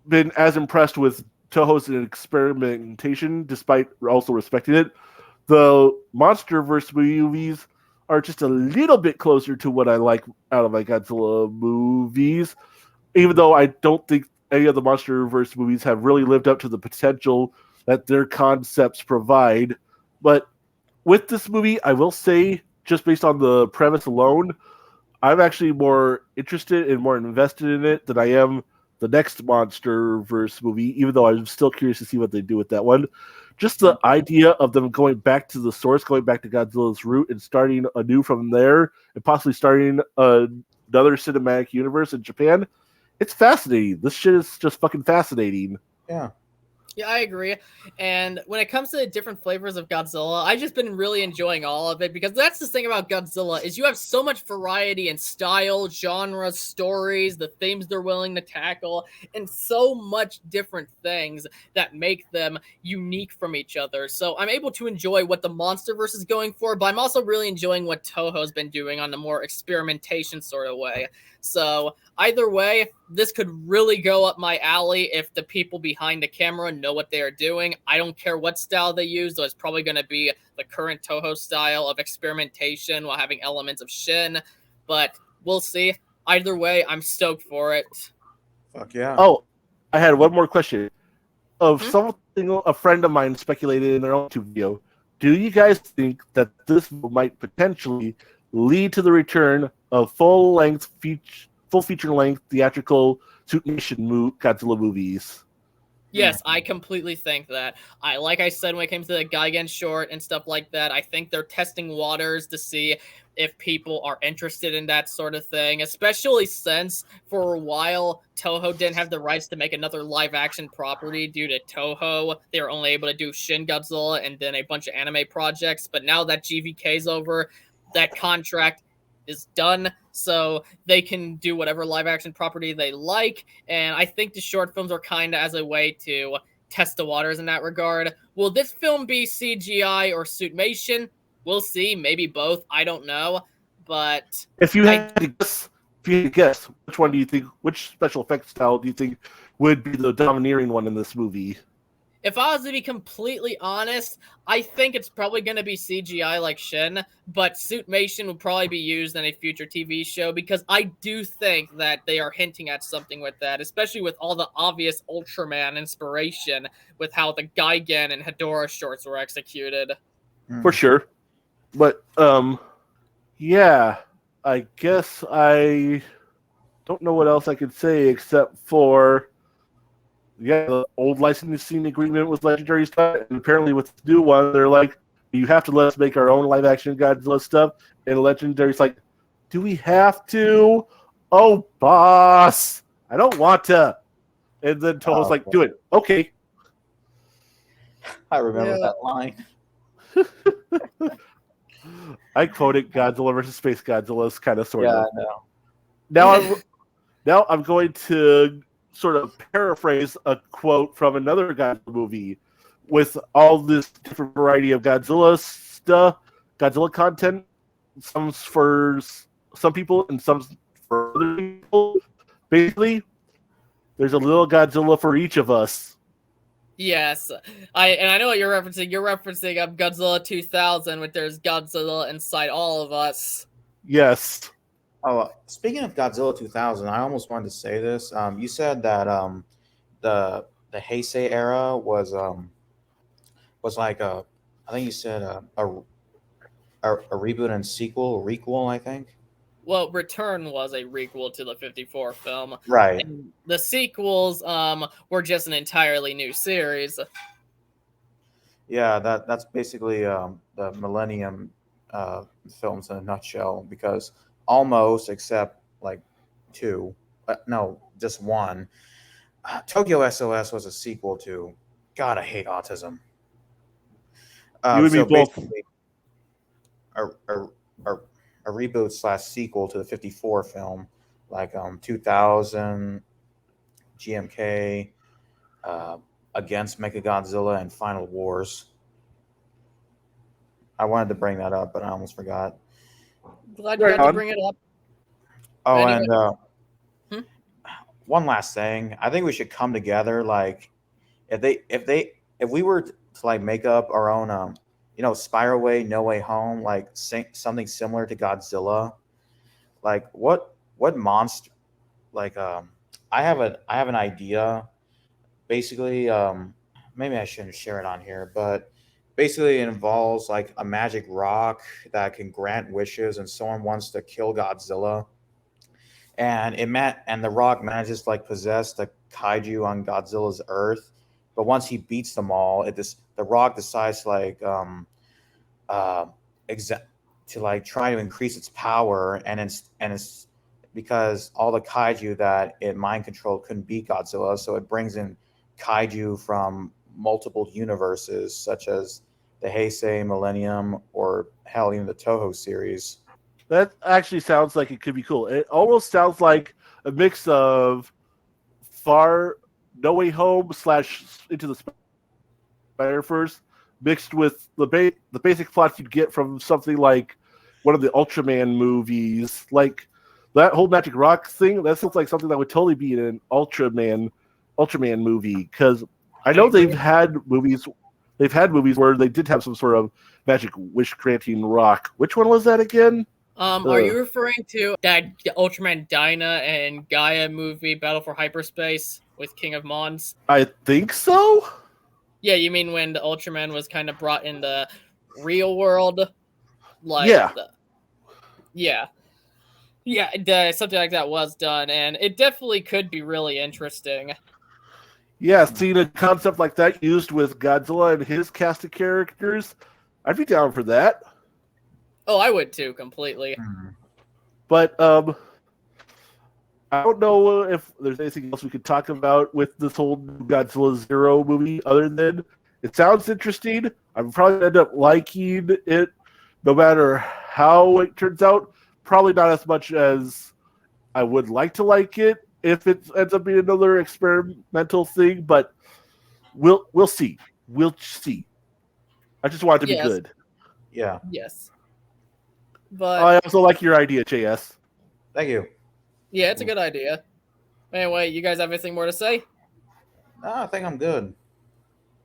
been as impressed with Toho's experimentation, despite also respecting it. The MonsterVerse movies are just a little bit closer to what I like out of my Godzilla movies, even though I don't think any of the MonsterVerse movies have really lived up to the potential that their concepts provide. But with this movie, I will say, just based on the premise alone, I'm actually more interested and more invested in it than I am the next MonsterVerse movie, even though I'm still curious to see what they do with that one. Just the idea of them going back to the source, going back to Godzilla's root, and starting anew from there, and possibly starting another cinematic universe in Japan, it's fascinating. This shit is just fucking fascinating. Yeah. Yeah, I agree. And when it comes to the different flavors of Godzilla, I've just been really enjoying all of it, because that's the thing about Godzilla is you have so much variety in style, genres, stories, the themes they're willing to tackle, and so much different things that make them unique from each other. So I'm able to enjoy what the MonsterVerse is going for, but I'm also really enjoying what Toho's been doing on the more experimentation sort of way. So either way, this could really go up my alley if the people behind the camera know what they are doing. I don't care what style they use, though it's probably going to be the current Toho style of experimentation while having elements of Shin. But we'll see. Either way, I'm stoked for it. Fuck yeah. Oh, I had one more question. Something a friend of mine speculated in their own YouTube video. Do you guys think that this might potentially lead to the return of full feature-length theatrical Suitmation Godzilla movies? Yes, I completely think that. Like I said, when it came to the Gigan short and stuff like that, I think they're testing waters to see if people are interested in that sort of thing, especially since for a while Toho didn't have the rights to make another live-action property due to Toho. They were only able to do Shin Godzilla and then a bunch of anime projects, but now that GVK's over, that contract is done, so they can do whatever live action property they like. And I think the short films are kind of as a way to test the waters in that regard. Will this film be CGI or Suitmation? We'll see. Maybe both. I don't know. But if you had to guess, which one do you think? Which special effects style do you think would be the domineering one in this movie? If I was to be completely honest, I think it's probably going to be CGI like Shin, but Suitmation would probably be used in a future TV show, because I do think that they are hinting at something with that, especially with all the obvious Ultraman inspiration with how the Gigan and Hedorah shorts were executed. For sure. But, yeah, I guess I don't know what else I could say except for... Yeah, the old licensing agreement with Legendary stuff, and apparently with the new one, they're like, you have to let us make our own live-action Godzilla stuff, and Legendary's like, do we have to? Oh, boss! I don't want to. And then Toho's like, do it. Okay. I remember that line. I quoted Godzilla versus Space Godzilla's kind of sort of. Yeah, Now I'm going to sort of paraphrase a quote from another Godzilla movie with all this different variety of Godzilla stuff, Godzilla content. Some for some people and some for other people. Basically, there's a little Godzilla for each of us. Yes, I know what you're referencing. You're referencing Godzilla 2000, which there's Godzilla inside all of us. Yes. Oh, speaking of Godzilla 2000, I almost wanted to say this. You said that the Heisei era was like I think you said a reboot and sequel, a requel, I think. Well, Return was a requel to the 54 film. Right. And the sequels were just an entirely new series. Yeah, that's basically the Millennium films in a nutshell, because almost, except like two, no, just one. Tokyo SOS was a sequel to. God, I hate autism. You and me both. Basically, a reboot / sequel to the 54 film, like 2000, GMK, Against Mechagodzilla, and Final Wars. I wanted to bring that up, but I almost forgot. Glad you got to bring it up. Oh, Anyway. And one last thing. I think we should come together. Like, if we were to like make up our own, Spiral Way, No Way Home, like something similar to Godzilla. Like, what monster? Like, I have an idea. Basically, maybe I shouldn't share it on here, but basically it involves like a magic rock that can grant wishes, and someone wants to kill Godzilla, and the rock manages to like possess the kaiju on Godzilla's Earth. But once he beats them all, the rock decides to like uh, to like try to increase its power, and it's because all the kaiju that it mind controlled couldn't beat Godzilla, so it brings in kaiju from multiple universes, such as the Heisei, Millennium, or hell, even the Toho series. That actually sounds like it could be cool. It almost sounds like a mix of Far No Way Home / Into the Spider-Verse mixed with the basic plots you'd get from something like one of the Ultraman movies. Like that whole magic rock thing, that sounds like something that would totally be in an Ultraman movie, because I know they've had movies where they did have some sort of magic wish granting rock. Which one was that again? Are you referring to that Ultraman Dyna and Gaia movie, Battle for Hyperspace, with King of Mons? I think so. Yeah, you mean when the Ultraman was kind of brought in the real world? Like, yeah. Something like that was done, and it definitely could be really interesting. Yeah, seeing a concept like that used with Godzilla and his cast of characters, I'd be down for that. Oh, I would too, completely. But I don't know if there's anything else we could talk about with this whole Godzilla Zero movie other than it sounds interesting. I'm probably going to end up liking it no matter how it turns out. Probably not as much as I would like to like it if it ends up being another experimental thing, but we'll see. We'll see. I just want it to be good. Yeah. Yes. But I also like your idea, JS. Thank you. Yeah, it's a good idea. Anyway, you guys have anything more to say? No, I think I'm good.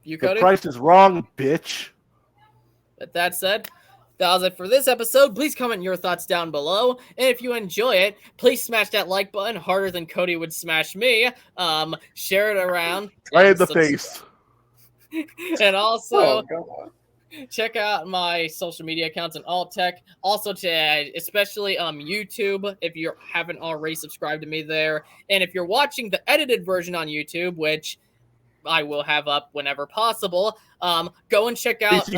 You, Cody? The price is wrong, bitch. But that said, that was it for this episode. Please comment your thoughts down below. And if you enjoy it, please smash that like button harder than Cody would smash me. Share it around. Right in the face. And also, check out my social media accounts and alt tech. Also, especially YouTube, if you haven't already subscribed to me there. And if you're watching the edited version on YouTube, which I will have up whenever possible, go and check out.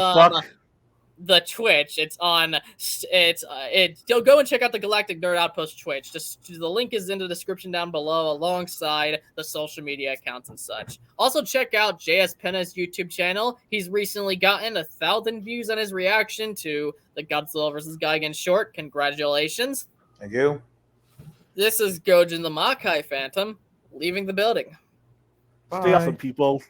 the Twitch. It's on. Go and check out the Galactic Nerd Outpost Twitch. Just the link is in the description down below, alongside the social media accounts and such. Also, check out JS Penna's YouTube channel. He's recently gotten 1,000 views on his reaction to the Godzilla vs Gigan short. Congratulations! Thank you. This is Gojin the Makai Phantom leaving the building. Stay awesome, people.